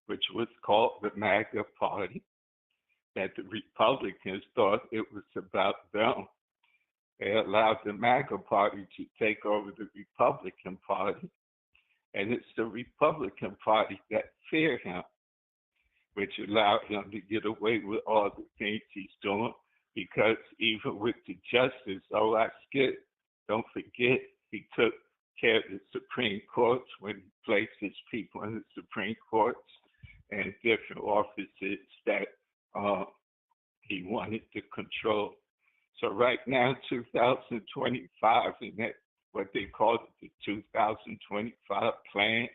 which was called the MAGA Party, that the Republicans thought it was about them. They allowed the MAGA Party to take over the Republican Party, and it's the Republican Party that fear him, which allowed him to get away with all the things he's doing, because even with the justice, I skipped, don't forget, he took care of the Supreme Courts when he placed his people in the Supreme Courts and different offices that he wanted to control. So right now, 2025, and that what they call the 2025 plan,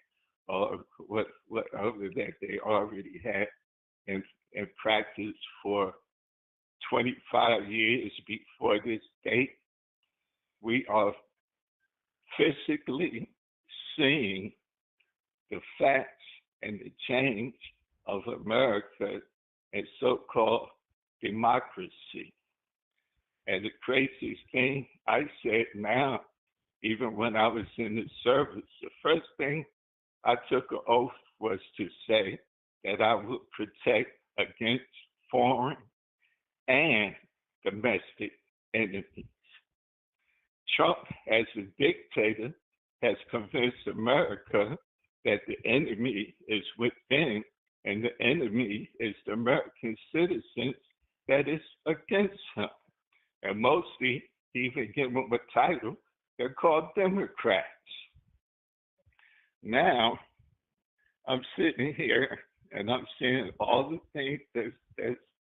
or whatever that they already had in practice for 25 years before this date, we are physically seeing the facts and the change of America and so-called democracy. And the craziest thing I said now, even when I was in the service, the first thing I took an oath was to say that I would protect against foreign and domestic enemies. Trump, as a dictator, has convinced America that the enemy is within, and the enemy is the American citizens that is against him. And mostly, he even give them a title, they're called Democrats. Now, I'm sitting here and I'm seeing all the things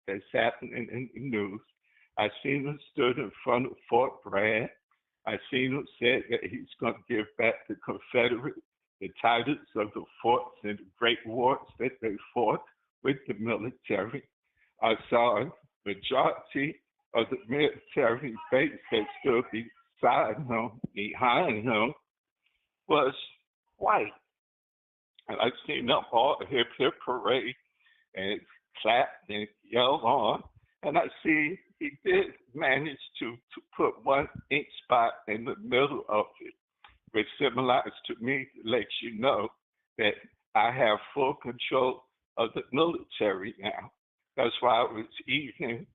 that's happening in the news. I seen him stood in front of Fort Bragg. I seen him said that he's going to give back the Confederate the titles of the forts and the great wars that they fought with the military. I saw a majority of the military base that stood beside him, behind him, was white. And I've seen them all hip parade and clap and yell on. And I see he did manage to put one ink spot in the middle of it, which symbolizes to me, to let you know that I have full control of the military now. That's why I was even,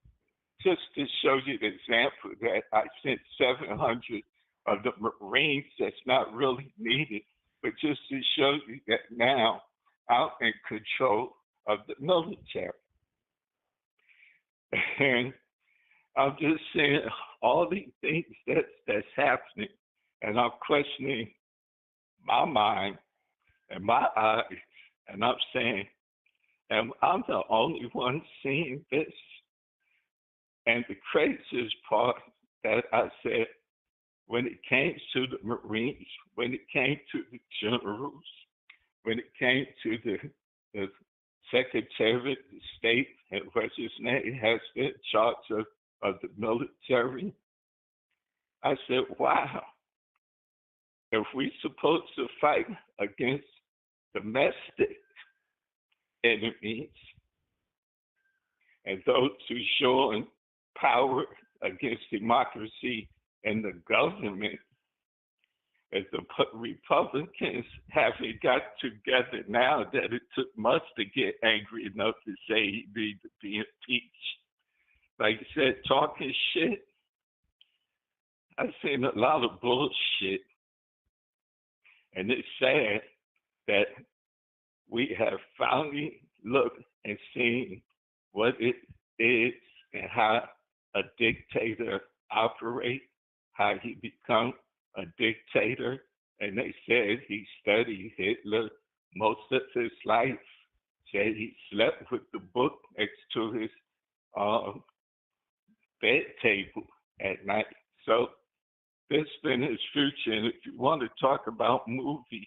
just to show you the example, that I sent 700 of the Marines that's not really needed, but just to show you that now I'm in control of the military. And I'm just saying all these things that's happening, and I'm questioning my mind and my eyes, and I'm saying, am I the only one seeing this? And the craziest part that I said, when it came to the Marines, when it came to the generals, when it came to the Secretary of State and what's his name has been in charge of the military. I said, wow, if we're supposed to fight against domestic enemies and those who showing power against democracy and the government, as the Republicans haven't got together now that it took much to get angry enough to say he needs to be impeached. Like I said, talking shit, I've seen a lot of bullshit. And it's sad that we have finally looked and seen what it is and how a dictator operates, how he becomes a dictator. And they said he studied Hitler most of his life, said he slept with the book next to his bed table at night. So this been his future. And if you want to talk about movies,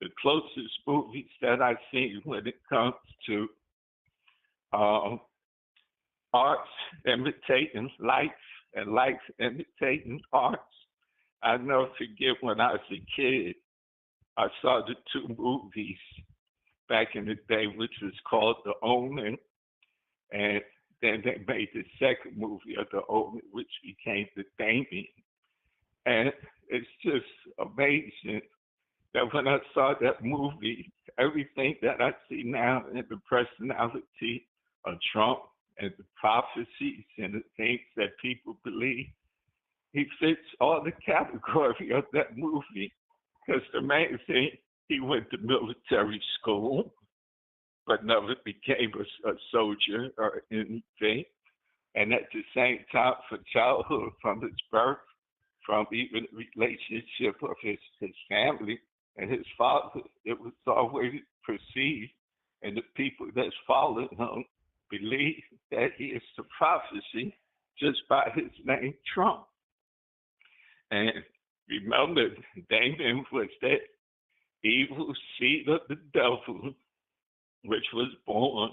the closest movies that I've seen when it comes to arts imitating life and life imitating arts, I never forget when I was a kid, I saw the two movies back in the day, which was called The Omen, and then they made the second movie of The Omen, which became The Damien. And it's just amazing that when I saw that movie, everything that I see now in the personality of Trump and the prophecies and the things that people believe, he fits all the category of that movie. Because the main thing, he went to military school, but never became a soldier or anything. And at the same time, for childhood, from his birth, from even the relationship of his family and his father, it was always perceived, and the people that's followed him believe that he is the prophecy just by his name, Trump. And remember, Damon was that evil seed of the devil, which was born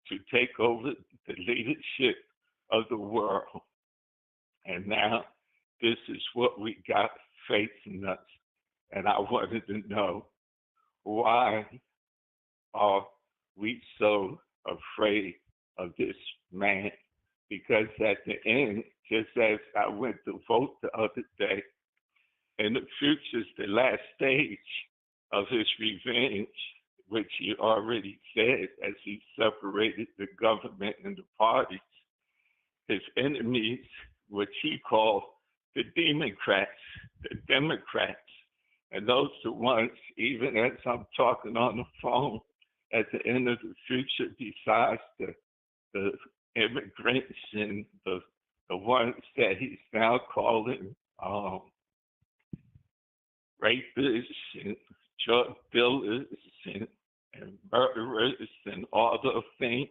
to take over the leadership of the world. And now this is what we got facing us. And I wanted to know, why are we so afraid of this man? Because at the end, just as I went to vote the other day, and the future's the last stage of his revenge, which he already said as he separated the government and the parties, his enemies, which he called the Democrats, and those are the ones, even as I'm talking on the phone, at the end of the future, besides the immigrants and the ones that he's now calling rapists and drug dealers and murderers and all those things.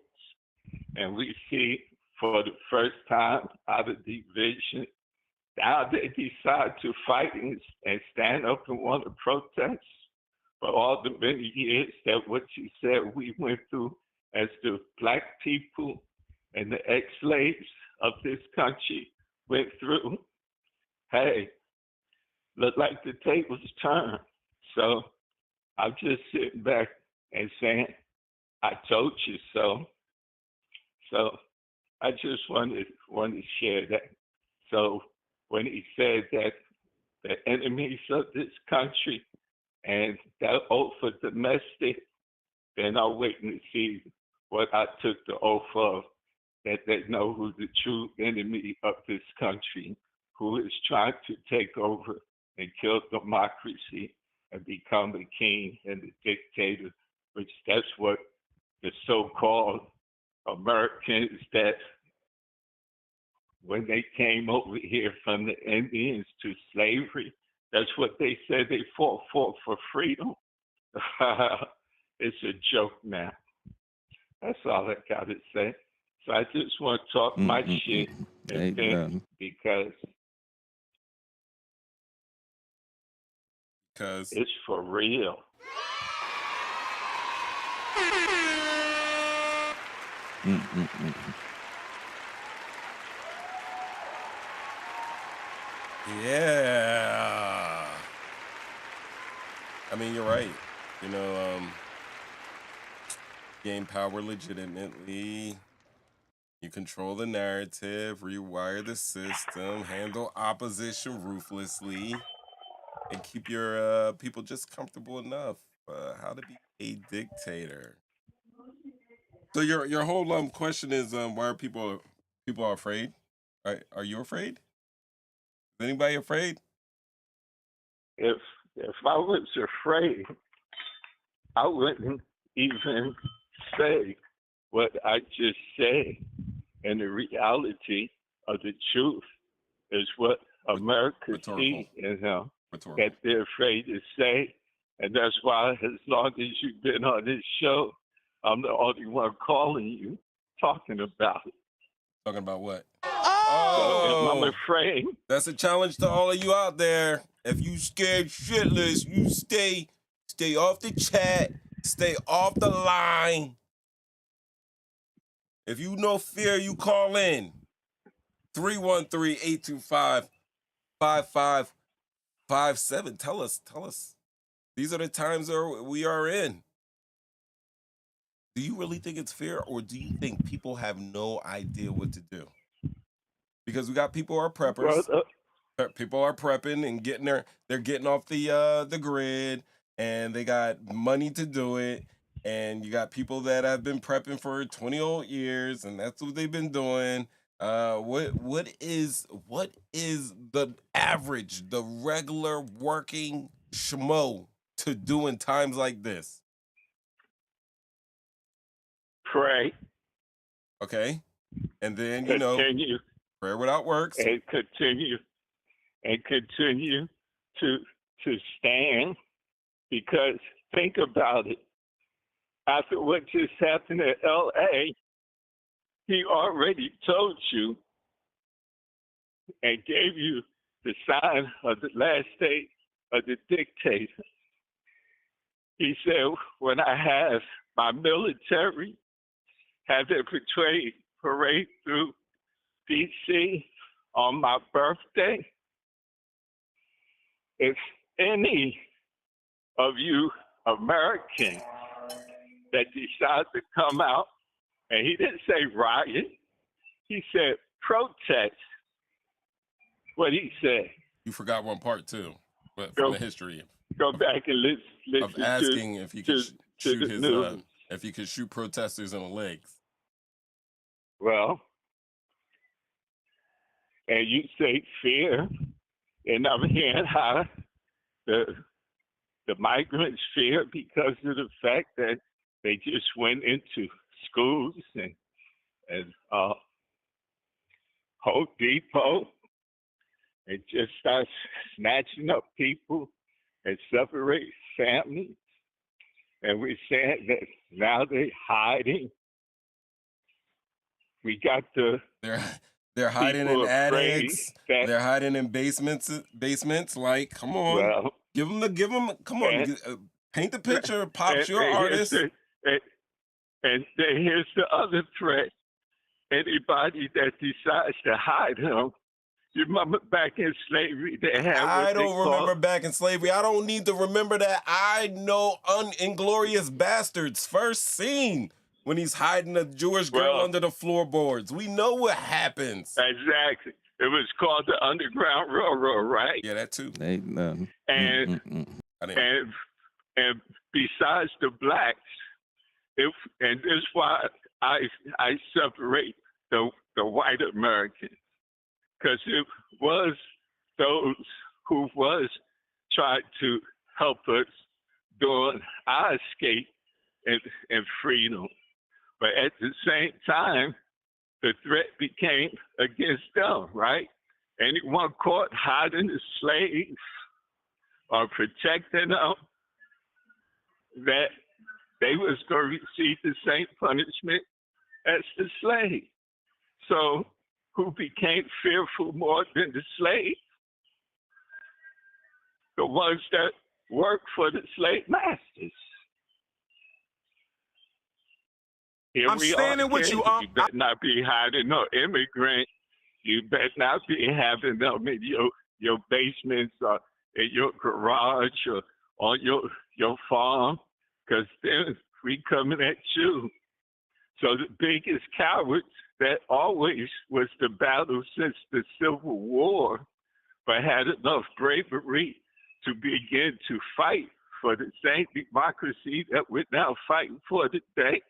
And we see for the first time out of division, now they decide to fight and stand up and want to protest for all the many years that what you said we went through as the black people and the ex-slaves of this country went through. Hey, look like the tables turned. So I'm just sitting back and saying, I told you so. So I just wanted to share that. So when he said that the enemies of this country and that oath for domestic, then I'm waiting to see what I took the oath of, that they know who the true enemy of this country, who is trying to take over and kill democracy and become the king and the dictator, which that's what the so-called Americans that when they came over here from the Indians to slavery, that's what they said they fought for freedom. It's a joke now. That's all I got to say. So I just want to talk my shit and think because it's for real. Yeah. I mean, you're right. You know, gain power legitimately. You control the narrative, rewire the system, handle opposition ruthlessly, and keep your people just comfortable enough. How to be a dictator. So your whole question is why are people are afraid? Are you afraid? Is anybody afraid? If I was afraid, I wouldn't even say what I just said. And the reality of the truth is what America sees in him that they're afraid to say. And that's why, as long as you've been on this show, I'm the only one calling you, talking about it. Talking about what? So I'm afraid. That's a challenge to all of you out there. If you scared shitless, you stay off the chat, stay off the line. If you know fear, you call in. 313-825-5557. Tell us. These are the times we are in. Do you really think it's fear, or do you think people have no idea what to do? Because we got people who are preppers. People are prepping and they're getting off the grid, and they got money to do it. And you got people that have been prepping for 20 old years, and that's what they've been doing. What is the average, the regular working schmo to do in times like this? Pray. Okay. And then, continue. Prayer without works. And continue to stand, because think about it. After what just happened at L.A., he already told you and gave you the sign of the last state of the dictator. He said, when I have my military have their parade through D.C. on my birthday, if any of you Americans that decide to come out, and he didn't say riot, he said protest. What he said. You forgot one part too, but from the history. Go back and listen of asking if you could shoot his news. if you could shoot protesters in the legs. Well, and you say fear, and I'm hearing how the migrants fear because of the fact that they just went into schools and Home Depot and just start snatching up people and separate families. And we're saying that now they're hiding. We got they're hiding in attics. They're hiding in basements. Like, come on, well, give them. Come on, paint the picture. Pop's your artist. And here's the other threat. Anybody that decides to hide him, you remember back in slavery they had I don't remember back in slavery. I don't need to remember that. I know Inglorious Bastards first scene when he's hiding a Jewish girl under the floorboards. We know what happens. Exactly. It was called the Underground Railroad, right? Yeah, that too. And besides the blacks, and this is why I separate the white Americans, because it was those who was trying to help us during our escape and freedom. But at the same time, the threat became against them, right? Anyone caught hiding a slave or protecting them, that they was going to receive the same punishment as the slave. So who became fearful more than the slave? The ones that worked for the slave masters. Here I'm we standing are with again. you. You better not be hiding no immigrant. You better not be having them in your basements or in your garage or on your farm, because then we coming at you. So the biggest cowards that always was the battle since the Civil War, but had enough bravery to begin to fight for the same democracy that we're now fighting for today,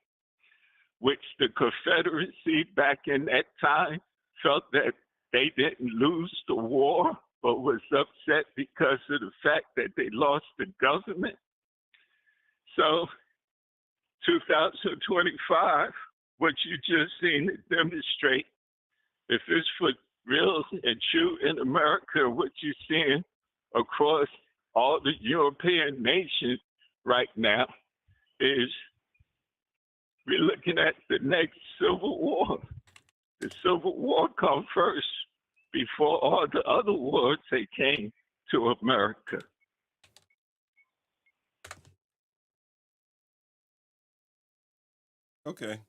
which the Confederacy back in that time felt that they didn't lose the war, but was upset because of the fact that they lost the government. So 2025, what you just seen it demonstrate, if it's for real and true in America, what you're seeing across all the European nations right now is we're looking at the next civil war. The Civil War come first before all the other wars that came to America. Okay.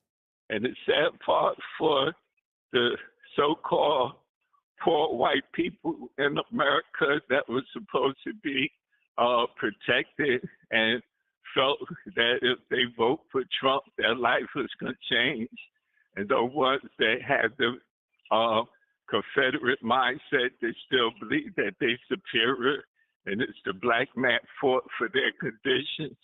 And the sad part for the so-called poor white people in America that was supposed to be protected and felt that if they vote for Trump, their life was going to change. And the ones that had the Confederate mindset, they still believe that they're superior and it's the black man fought for their conditions.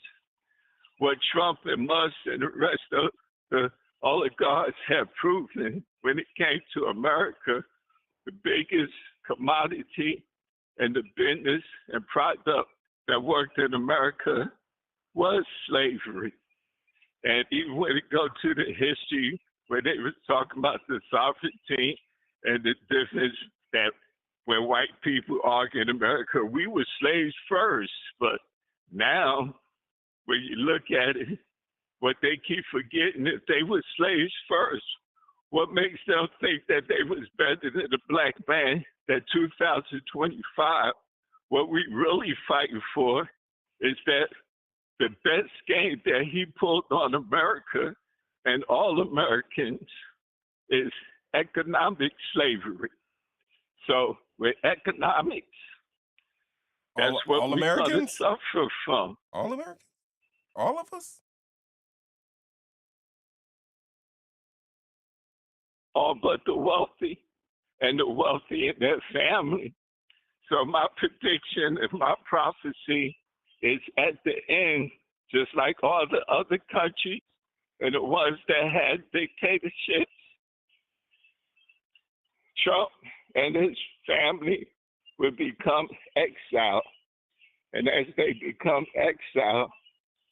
What Trump and Musk and the rest of the oligarchs have proven when it came to America, the biggest commodity and the business and product that worked in America was slavery. And even when you go to the history where they were talking about the sovereignty and the difference that when white people argue in America, we were slaves first. But now, when you look at it, what they keep forgetting is they were slaves first. What makes them think that they was better than the black man? That 2025, what we really fighting for is that the best game that he pulled on America and all Americans is economic slavery. So with economics, that's what all we're going to Americans? suffer from. All Americans? All of us? All but the wealthy and the wealthy and their family. So my prediction and my prophecy is at the end, just like all the other countries and the ones that had dictatorships, Trump and his family will become exiled. And as they become exiled,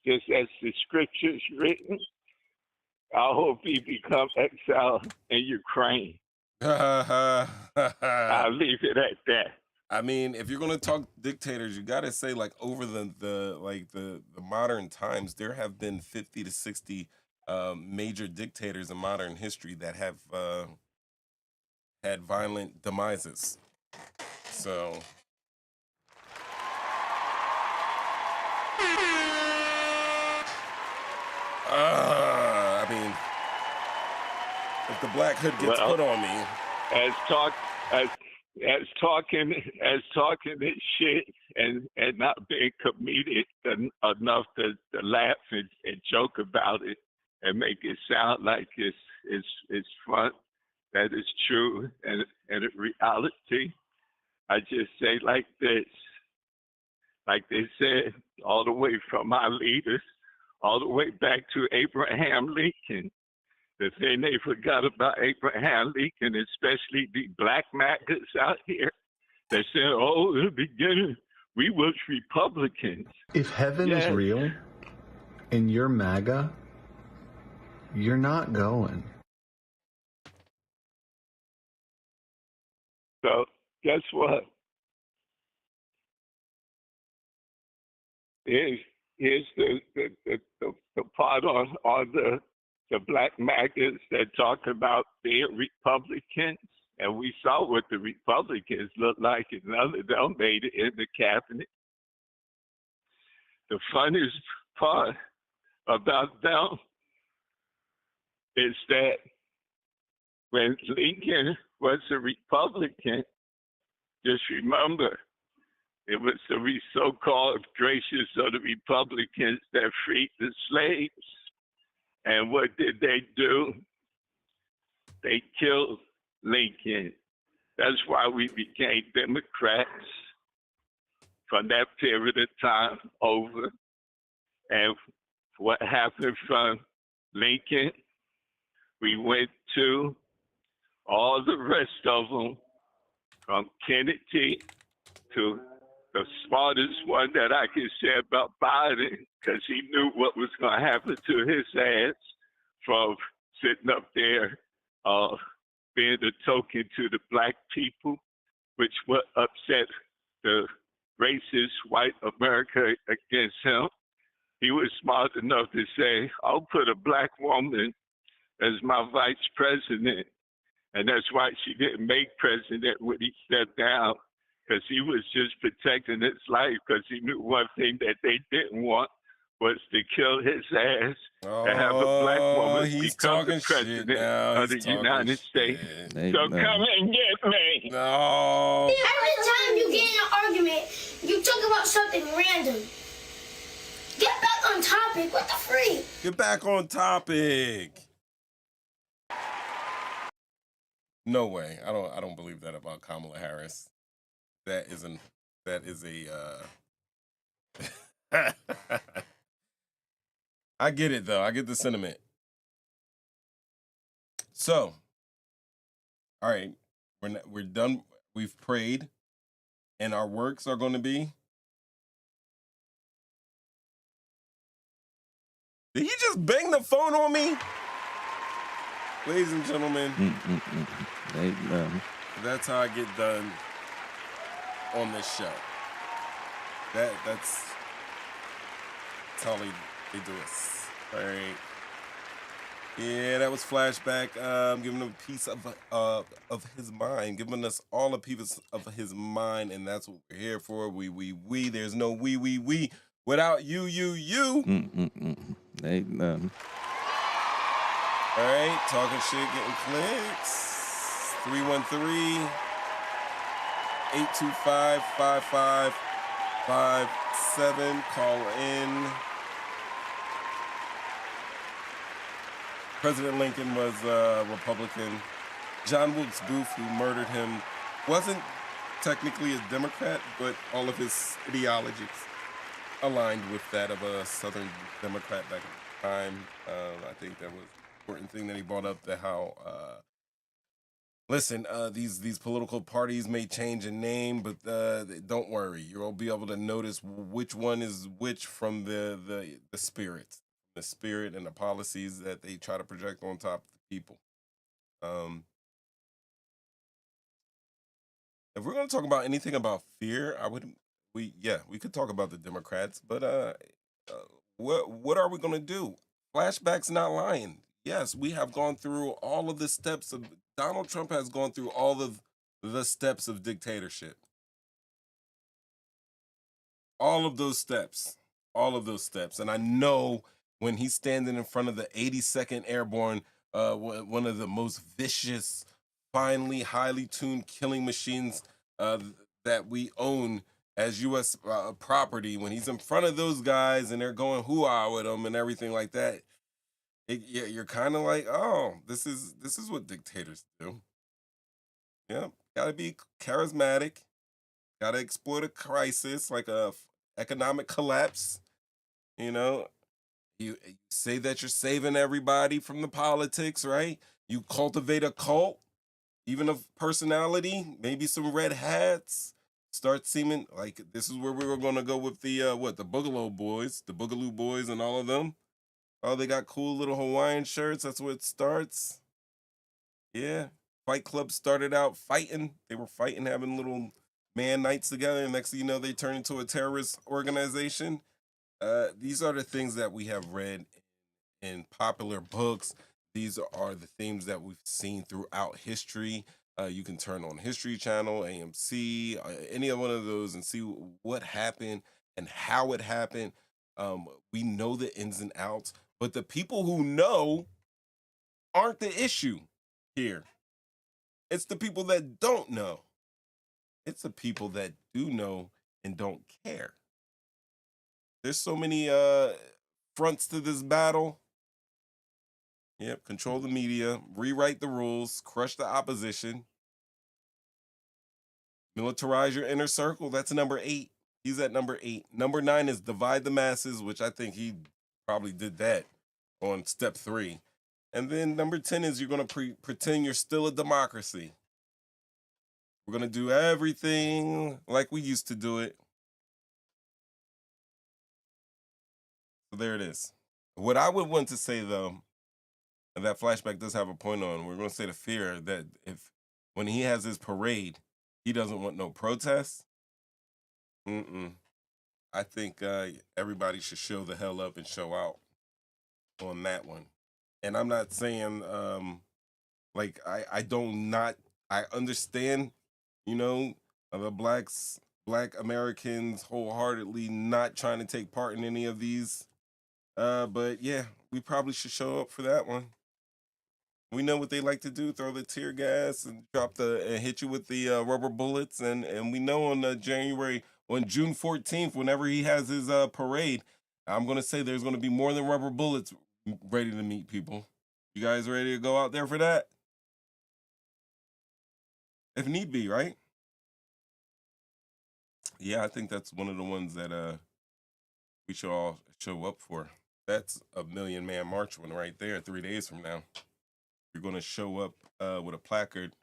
just as the scriptures written, I hope he becomes exiled in Ukraine. I'll leave it at that. I mean, if you're gonna talk dictators, you gotta say like over the modern times, there have been 50 to 60 major dictators in modern history that have had violent demises. So I mean, if the black hood gets put on me, as talking this shit and not being comedic enough to laugh and joke about it and make it sound like it's fun. That is true and in reality. I just say like this, like they said, all the way from my leaders, all the way back to Abraham Lincoln. The thing they forgot about Abraham Lincoln, especially the black maggots out here, they said, oh, in the beginning, we was Republicans. If heaven is real and you're MAGA, you're not going. So guess what? Here's the part on the black maggots that talk about being Republicans, and we saw what the Republicans looked like, and none of them made it in the cabinet. The funniest part about them is that when Lincoln was a Republican, just remember, it was the so-called gracious of the Republicans that freed the slaves. And what did they do? They killed Lincoln. That's why we became Democrats from that period of time over. And what happened from Lincoln, we went to all the rest of them, from Kennedy to the smartest one that I can say about Biden, because he knew what was going to happen to his ass from sitting up there being a token to the black people, which what upset the racist white America against him. He was smart enough to say, I'll put a black woman as my vice president. And that's why she didn't make president when he stepped down, because he was just protecting his life, because he knew one thing that they didn't want was to kill his ass and have a black woman become the president of the United States. So come and get me. No. Every time you get in an argument, you talk about something random. Get back on topic. What the freak? Get back on topic. No way. I don't believe that about Kamala Harris. That is a I get it though. I get the sentiment. So, all right, we're done. We've prayed, and our works are going to be. Did he just bang the phone on me? Ladies and gentlemen, that's how I get done on this show. That's how they do us. All right. Yeah, that was flashback. Giving him a piece of his mind, giving us all a piece of his mind, and that's what we're here for. We. There's no we without you. All right, talking shit, getting clicks. 313-825-5557. Call in. President Lincoln was a Republican. John Wilkes Booth, who murdered him, wasn't technically a Democrat, but all of his ideologies aligned with that of a Southern Democrat back at the time. I think that was an important thing that he brought up, that how, listen, these political parties may change in name, but don't worry. You'll be able to notice which one is which from the spirit. The spirit and the policies that they try to project on top of the people. If we're going to talk about anything about fear, we could talk about the Democrats, but what are we going to do? Flashback's not lying. Yes, we have gone through all of the steps of Donald Trump has gone through all of the steps of dictatorship. All of those steps. And I know when he's standing in front of the 82nd Airborne, one of the most vicious, finely, highly tuned killing machines that we own as U.S. Property, when he's in front of those guys and they're going hoo-ah with him and everything like that, you're kind of like, oh, this is what dictators do. Yeah, gotta be charismatic, gotta exploit a crisis like a economic collapse, you know. You say that you're saving everybody from the politics, right? You cultivate a cult, even of personality, maybe some red hats. Start seeming like this is where we were going to go with the Boogaloo Boys and all of them. Oh, they got cool little Hawaiian shirts. That's where it starts. Yeah. Fight Club started out fighting. They were fighting, having little man nights together. And next thing you know, they turn into a terrorist organization. These are the things that we have read in popular books. These are the themes that we've seen throughout history. You can turn on History Channel, AMC, any one of those and see what happened and how it happened. We know the ins and outs, but the people who know aren't the issue here. It's the people that don't know. It's the people that do know and don't care. There's so many fronts to this battle. Yep, control the media, rewrite the rules, crush the opposition, militarize your inner circle. That's number 8. He's at number 8. Number 9 is divide the masses, which I think he probably did that on step 3. And then number 10 is you're going to pretend you're still a democracy. We're going to do everything like we used to do it. So there it is. What I would want to say, though, and that flashback does have a point on, we're going to say the fear that if when he has his parade, he doesn't want no protests. I think everybody should show the hell up and show out on that one. And I'm not saying, I understand, the Black Americans wholeheartedly not trying to take part in any of these. But yeah, we probably should show up for that one. We know what they like to do, throw the tear gas and hit you with the rubber bullets. And we know on June 14th, whenever he has his parade, I'm going to say there's going to be more than rubber bullets ready to meet people. You guys ready to go out there for that? If need be, right? Yeah, I think that's one of the ones that we should all show up for. That's a Million Man March one right there 3 days from now. You're going to show up with a placard.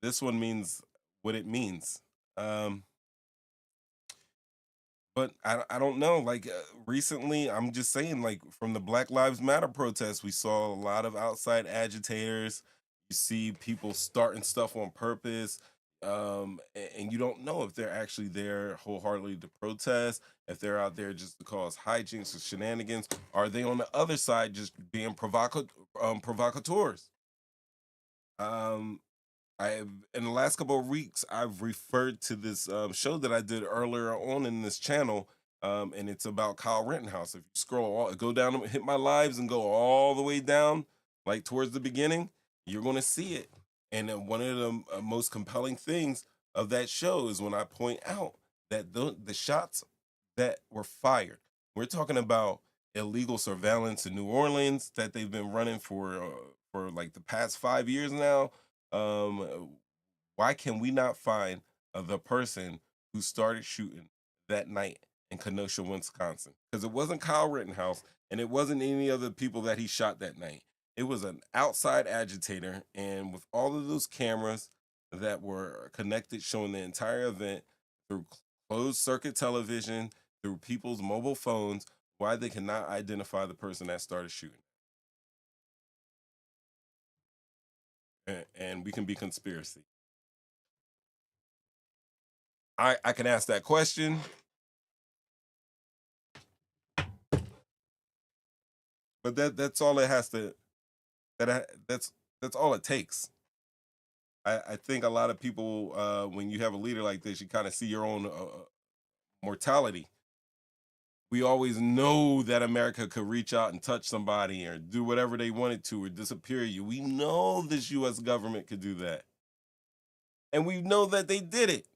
This one means what it means. But I don't know. Recently, I'm just saying, from the Black Lives Matter protests, we saw a lot of outside agitators. You see people starting stuff on purpose. And you don't know if they're actually there wholeheartedly to protest, if they're out there just to cause hijinks or shenanigans. Are they on the other side just being provocateurs? In the last couple of weeks, I've referred to this show that I did earlier on in this channel, and it's about Kyle Rittenhouse. If you go down, hit my lives, and go all the way down, towards the beginning, you're going to see it. And then one of the most compelling things of that show is when I point out that the shots that were fired, we're talking about illegal surveillance in New Orleans that they've been running for the past 5 years now. Why can we not find the person who started shooting that night in Kenosha, Wisconsin? Because it wasn't Kyle Rittenhouse, and it wasn't any other people that he shot that night. It was an outside agitator, and with all of those cameras that were connected, showing the entire event through closed circuit television, through people's mobile phones, why they cannot identify the person that started shooting. And we can be conspiracy. I can ask that question. But that's all it has to. That's all it takes. I think a lot of people, when you have a leader like this, you kind of see your own mortality. We always know that America could reach out and touch somebody or do whatever they wanted to or disappear you. We know this U.S. government could do that. And we know that they did it.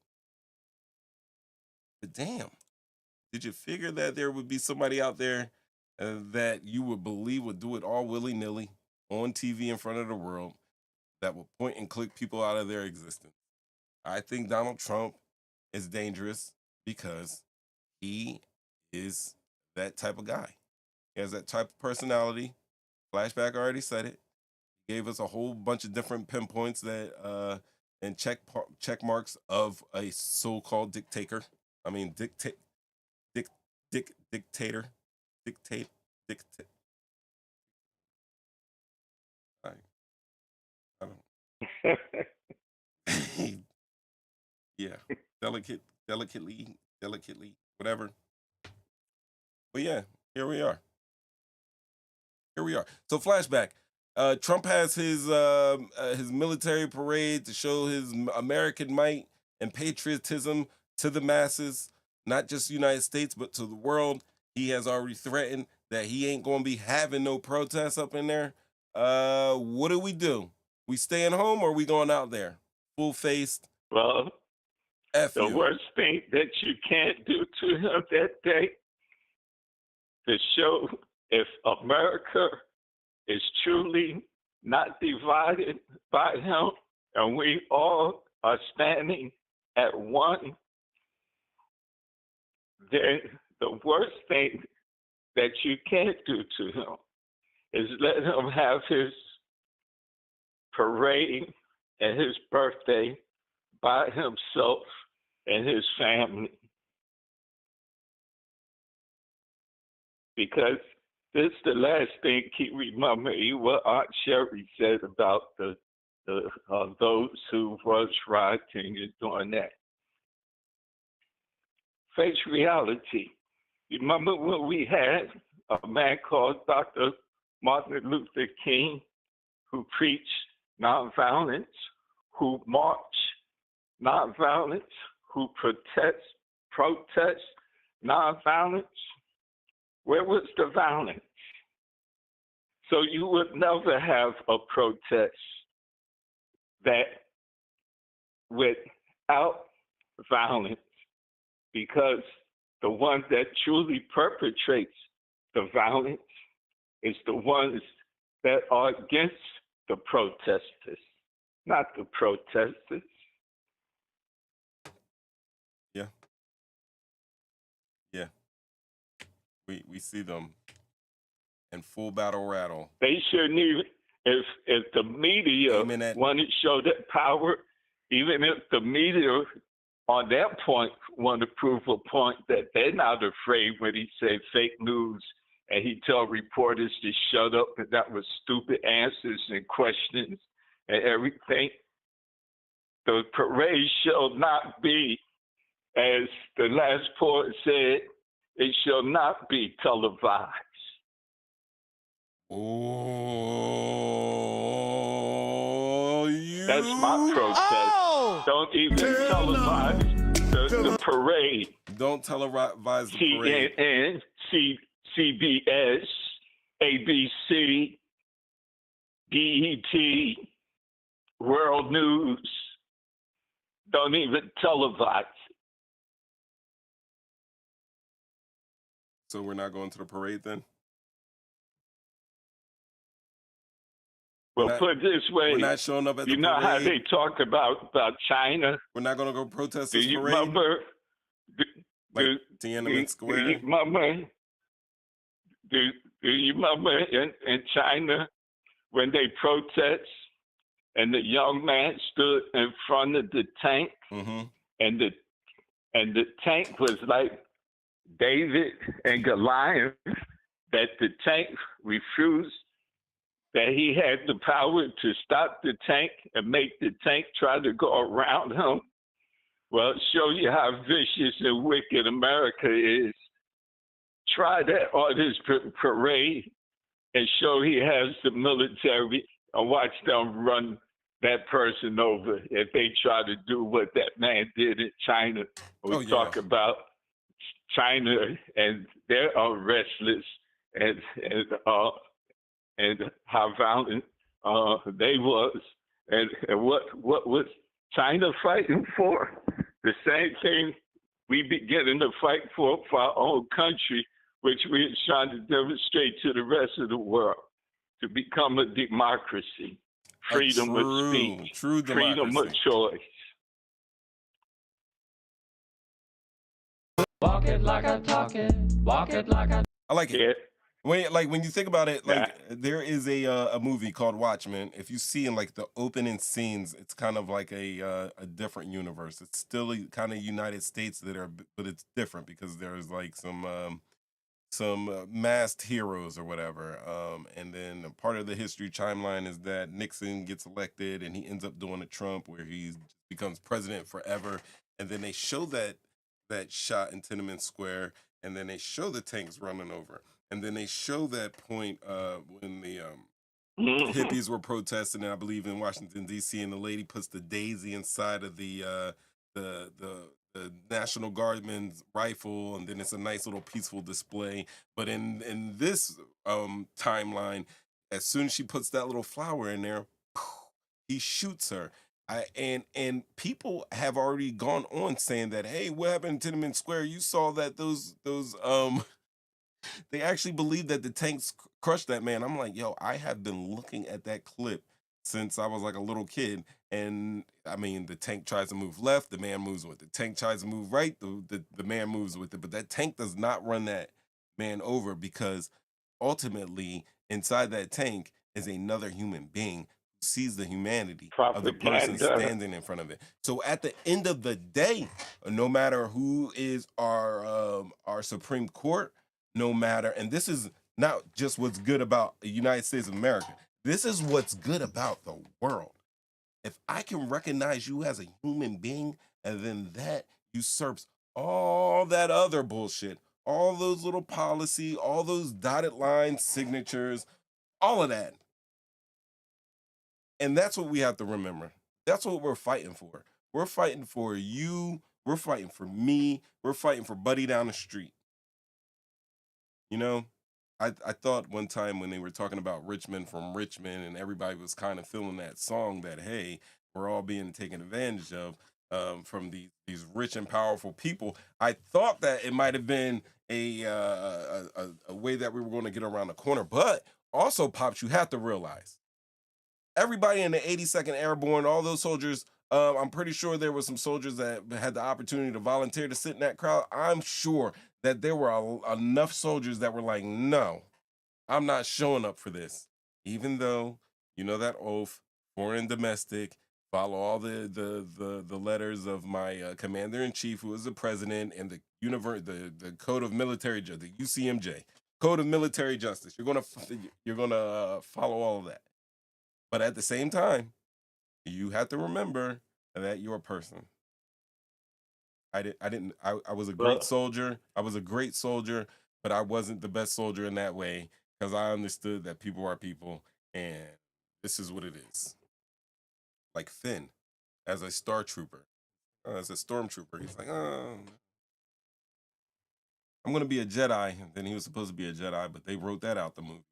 But damn, did you figure that there would be somebody out there that you would believe would do it all willy-nilly on TV in front of the world that will point and click people out of their existence? I think Donald Trump is dangerous because he is that type of guy. He has that type of personality. Flashback already said it. He gave us a whole bunch of different pinpoints that and check marks of a so-called dictator. I mean, dictator. I don't. Yeah, delicately, whatever. But yeah, here we are. So flashback. Trump has his military parade to show his American might and patriotism to the masses, not just the United States, but to the world. He has already threatened that he ain't going to be having no protests up in there. What do? We staying home or we going out there? Full faced. Well, F the you. worst thing that you can't do to him that day to show if America is truly not divided by him and we all are standing at one, then the worst thing that you can't do to him is let him have his parade and his birthday by himself and his family. Because this is the last thing keep remembering what Aunt Sherry said about those who was rioting and doing that. Face reality. You remember when we had a man called Dr. Martin Luther King who preached nonviolence, who marched nonviolence, who protest nonviolence? Where was the violence? So you would never have a protest that without violence, because the one that truly perpetrates the violence is the ones that are against the protesters, not the protesters. Yeah. We see them in full battle rattle. They shouldn't even, if the media want to show that power, even if the media on that point want to prove a point that they're not afraid when he said fake news and he tell reporters to shut up and that was stupid answers and questions and everything. The parade shall not be, as the last poet said, it shall not be televised. Oh, that's my protest. Oh! Don't even televise the parade. Don't televise the parade. CNN, CBS, ABC, BET, World News. Don't even televise. So we're not going to the parade then? Well, put it this way. We're not showing up at the parade. You know how they talk about China? We're not going to go protest this parade? Do you remember? Tiananmen Square? Do you remember in China when they protest and the young man stood in front of the tank and the tank was like David and Goliath, that the tank refused, that he had the power to stop the tank and make the tank try to go around him? Well, show you how vicious and wicked America is. Try that on his parade and show he has the military and watch them run that person over if they try to do what that man did in China. We talk about China and they are restless and how violent they was and what was China fighting for? The same thing we beginning to fight for our own country, which we're trying to demonstrate to the rest of the world, to become a democracy, freedom of speech, freedom of choice. Walk it like I talk it, walk it like I... I like it. When you think about it, there is a movie called Watchmen. If you see in like the opening scenes, it's kind of like a different universe. It's still kind of United States but it's different because there's like some masked heroes or whatever. And then a part of the history timeline is that Nixon gets elected and he ends up doing a Trump where he becomes president forever. And then they show that shot in Tiananmen Square, and then they show the tanks running over. And then they show that point when the hippies were protesting, I believe in Washington D.C., and the lady puts the daisy inside of the National Guardman's rifle, and then it's a nice little peaceful display. But in this timeline, as soon as she puts that little flower in there, he shoots her. And people have already gone on saying that, hey, what happened in Tiananmen Square? You saw that those they actually believe that the tanks crushed that man. I'm like, yo, I have been looking at that clip since I was like a little kid. And I mean, the tank tries to move left, the man moves with it. The tank tries to move right, the man moves with it. But that tank does not run that man over, because ultimately inside that tank is another human being who sees the humanity of the person Propaganda. standing in front of it. So at the end of the day, no matter who is our Supreme Court, no matter, and this is not just what's good about the United States of America, this is what's good about the world. If I can recognize you as a human being, and then that usurps all that other bullshit, all those little policy, all those dotted line signatures, all of that. And that's what we have to remember. That's what we're fighting for. We're fighting for you. We're fighting for me. We're fighting for Buddy down the street. You know, I thought one time when they were talking about Richmond from Richmond, and everybody was kind of feeling that song that, hey, we're all being taken advantage of from these rich and powerful people. I thought that it might have been a way that we were going to get around the corner. But also, Pops, you have to realize, everybody in the 82nd Airborne, all those soldiers, I'm pretty sure there were some soldiers that had the opportunity to volunteer to sit in that crowd. I'm sure that there were enough soldiers that were like, no, I'm not showing up for this. Even though, you know, that oath, foreign and domestic, follow all the letters of my commander-in-chief, who is the president, and the Code of Military Justice, the UCMJ, Code of Military Justice. You're gonna follow all of that. But at the same time, you have to remember that you're a person. I was a great soldier. I was a great soldier, but I wasn't the best soldier in that way, because I understood that people are people, and this is what it is. Like Finn, as a Star Trooper, as a Stormtrooper, he's like, oh, I'm going to be a Jedi. And then he was supposed to be a Jedi, but they wrote that out the movie.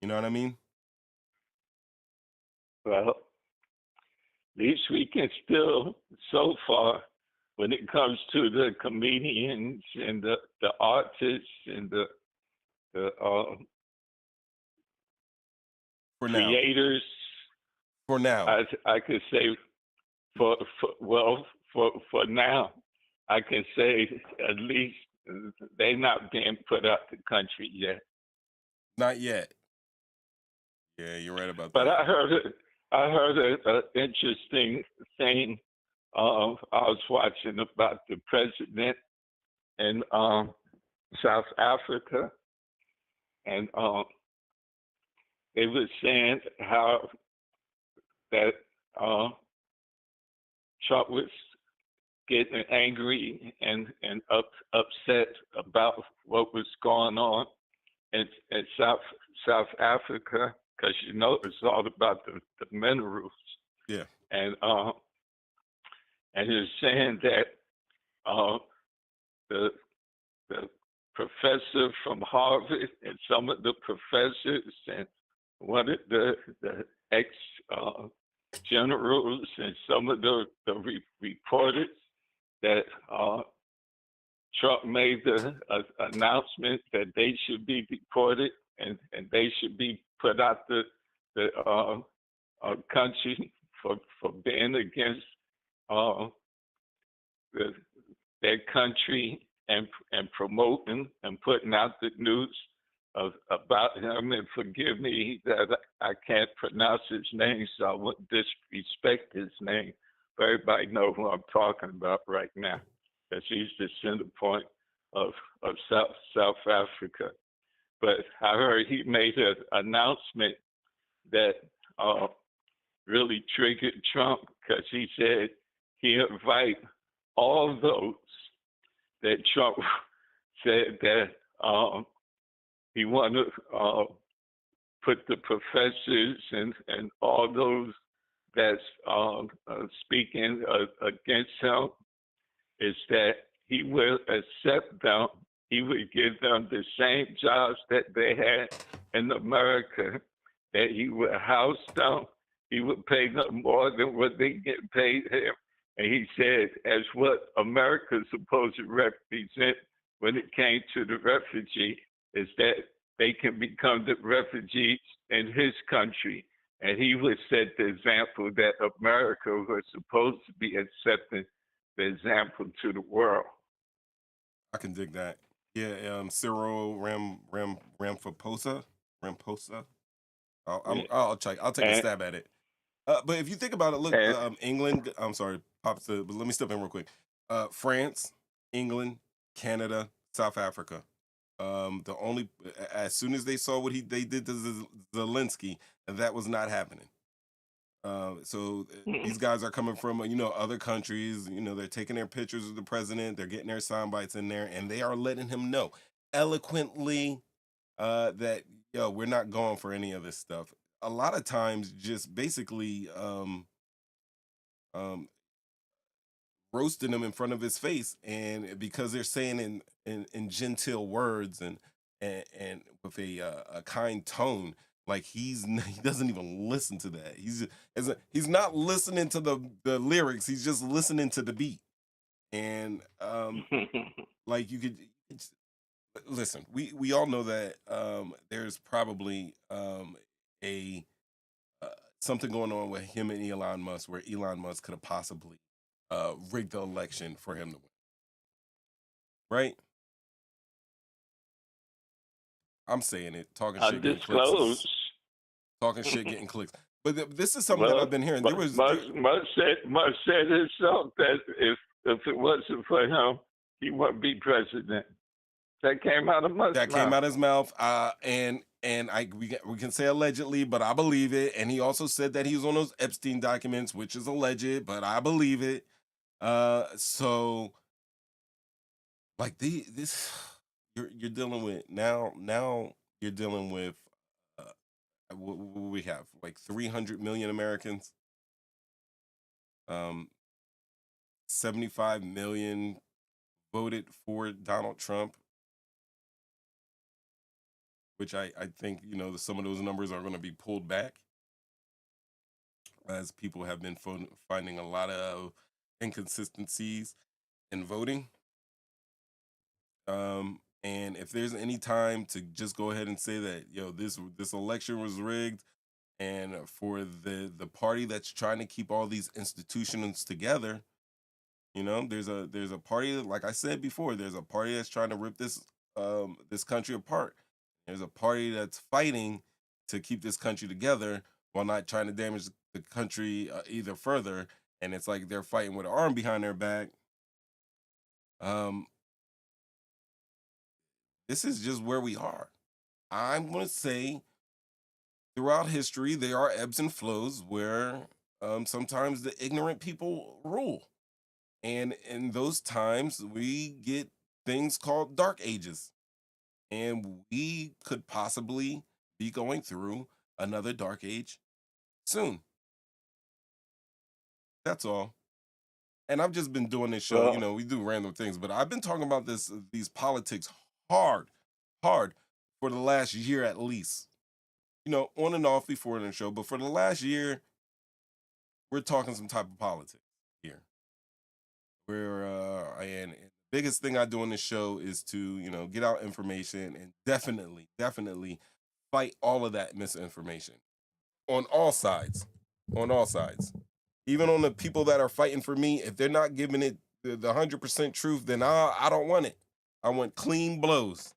You know what I mean? Well, at least we can still, so far, when it comes to the comedians and the artists and the creators. For now. I could say, for now, I can say at least they're not being put out the country yet. Not yet. Yeah, you're right about that. But I heard an interesting thing. I was watching about the president in South Africa, and they were saying how that Trump was getting angry and upset about what was going on in South Africa, because you know it's all about the minerals. Yeah. And he's saying that the professor from Harvard and some of the professors and one of the ex generals and some of the reporters that Trump made the announcement that they should be deported and they should be put out the country for being against their country and promoting and putting out the news about him. And forgive me that I can't pronounce his name, so I wouldn't disrespect his name. But everybody know who I'm talking about right now, because he's the center point of South Africa. But I heard he made an announcement that really triggered Trump, because he said he invite all those that Trump said that he wanted to put the professors and all those that's speaking against him, is that he will accept them. He would give them the same jobs that they had in America that he would house them. He would pay them more than what they get paid him. And he said, as what America is supposed to represent when it came to the refugee, is that they can become the refugees in his country. And he would set the example that America was supposed to be accepting the example to the world. I can dig that. Yeah, Cyril Ramaphosa. I'll check. I'll take a stab at it. But if you think about it, look, England. I'm sorry, pops. But let me step in real quick. France, England, Canada, South Africa. The only as soon as they saw what they did to Zelensky, that was not happening. So these guys are coming from other countries. They're taking their pictures of the president. They're getting their sound bites in there, and they are letting him know eloquently that we're not going for any of this stuff. A lot of times, just basically roasting him in front of his face, and because they're saying in genteel words and with a kind tone, like he doesn't even listen to that. He's not listening to the lyrics. He's just listening to the beat. And like you could listen. We all know that there's probably a something going on with him and Elon Musk, where Elon Musk could have possibly rigged the election for him to win. Right? I'm saying it. Talking shit, getting clicks. Talking shit, getting clicks. But this is something that I've been hearing. There was Musk said himself that if it wasn't for him, he wouldn't be president. That came out of Musk's mouth. That came out of his mouth. We can say allegedly, but I believe it. And he also said that he was on those Epstein documents, which is alleged, but I believe it. So like this you're dealing with now you're dealing with what we have, like 300 million Americans. 75 million voted for Donald Trump, which I think, some of those numbers are going to be pulled back as people have been finding a lot of inconsistencies in voting. And if there's any time to just go ahead and say that, this election was rigged, and for the party that's trying to keep all these institutions together, there's a party, like I said before, there's a party that's trying to rip this country apart. There's a party that's fighting to keep this country together while not trying to damage the country either further. And it's like they're fighting with an arm behind their back. This is just where we are. I'm going to say throughout history, there are ebbs and flows where sometimes the ignorant people rule. And in those times, we get things called dark ages. And we could possibly be going through another dark age soon. That's all. And I've just been doing this show, we do random things, but I've been talking about these politics hard for the last year at least. On and off before in the show, but for the last year, we're talking some type of politics here. And the biggest thing I do on this show is to, get out information and definitely fight all of that misinformation on all sides. Even on the people that are fighting for me, if they're not giving it the 100% truth, then I don't want it. I want clean blows.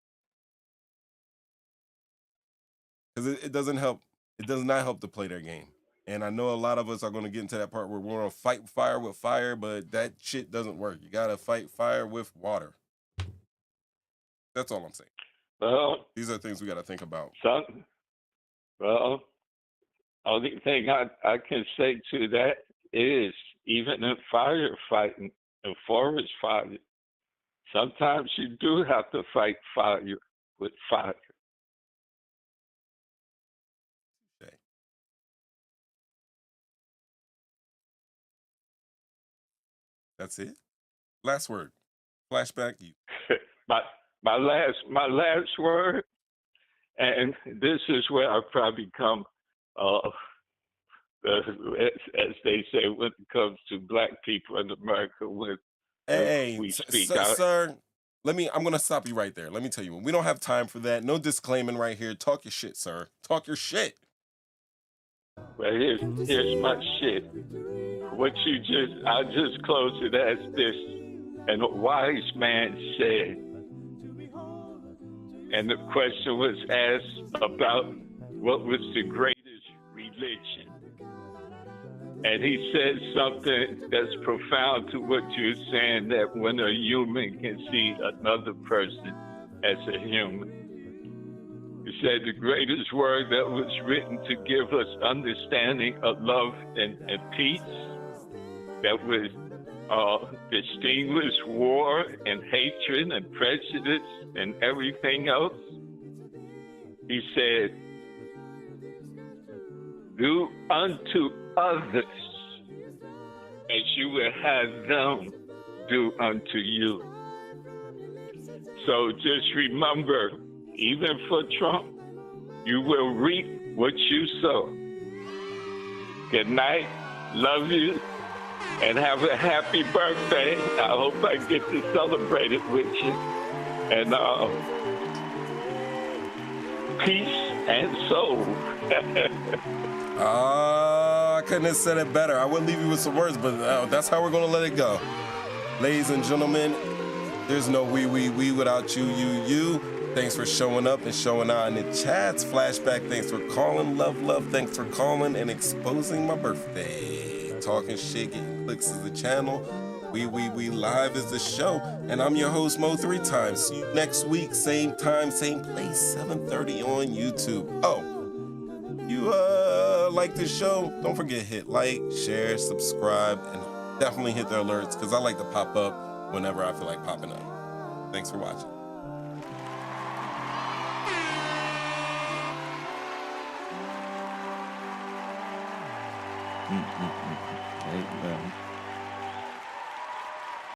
Because it doesn't help. It does not help to play their game. And I know a lot of us are going to get into that part where we're going to fight fire with fire, but that shit doesn't work. You got to fight fire with water. That's all I'm saying. Well, these are things we got to think about. Only thing I can say to that is, even in firefighting and forest fire, sometimes you do have to fight fire with fire. That's it. Last word. Flashback. You. my last word And this is where I probably come, as they say, when it comes to black people in America, when Hey, we speak out. sir, I'm gonna stop you right there. Let me tell you, we don't have time for that. No disclaiming right here. Talk your shit, sir. Talk your shit. Well, here's my shit. I'll just close it as this. And a wise man said, and the question was asked about what was the greatest religion. And he said something that's profound to what you're saying, that when a human can see another person as a human. He said the greatest word that was written to give us understanding of love and peace, that would distinguish war and hatred and prejudice and everything else. He said, do unto others as you will have them do unto you. So just remember, even for Trump, you will reap what you sow. Good night, love you, and have a happy birthday. I hope I get to celebrate it with you. And peace and soul. I couldn't have said it better. I would leave you with some words, but that's how we're going to let it go. Ladies and gentlemen, there's no we without you. Thanks for showing up and showing out in the chats. Flashback, thanks for calling. Love, thanks for calling and exposing my birthday. Talking shit, getting clicks is the channel. We live is the show. And I'm your host, Mo 3 times. See you next week, same time, same place, 7:30 on YouTube. Oh, you like this show? Don't forget, hit like, share, subscribe, and definitely hit the alerts, because I like to pop up whenever I feel like popping up. Thanks for watching. Hey,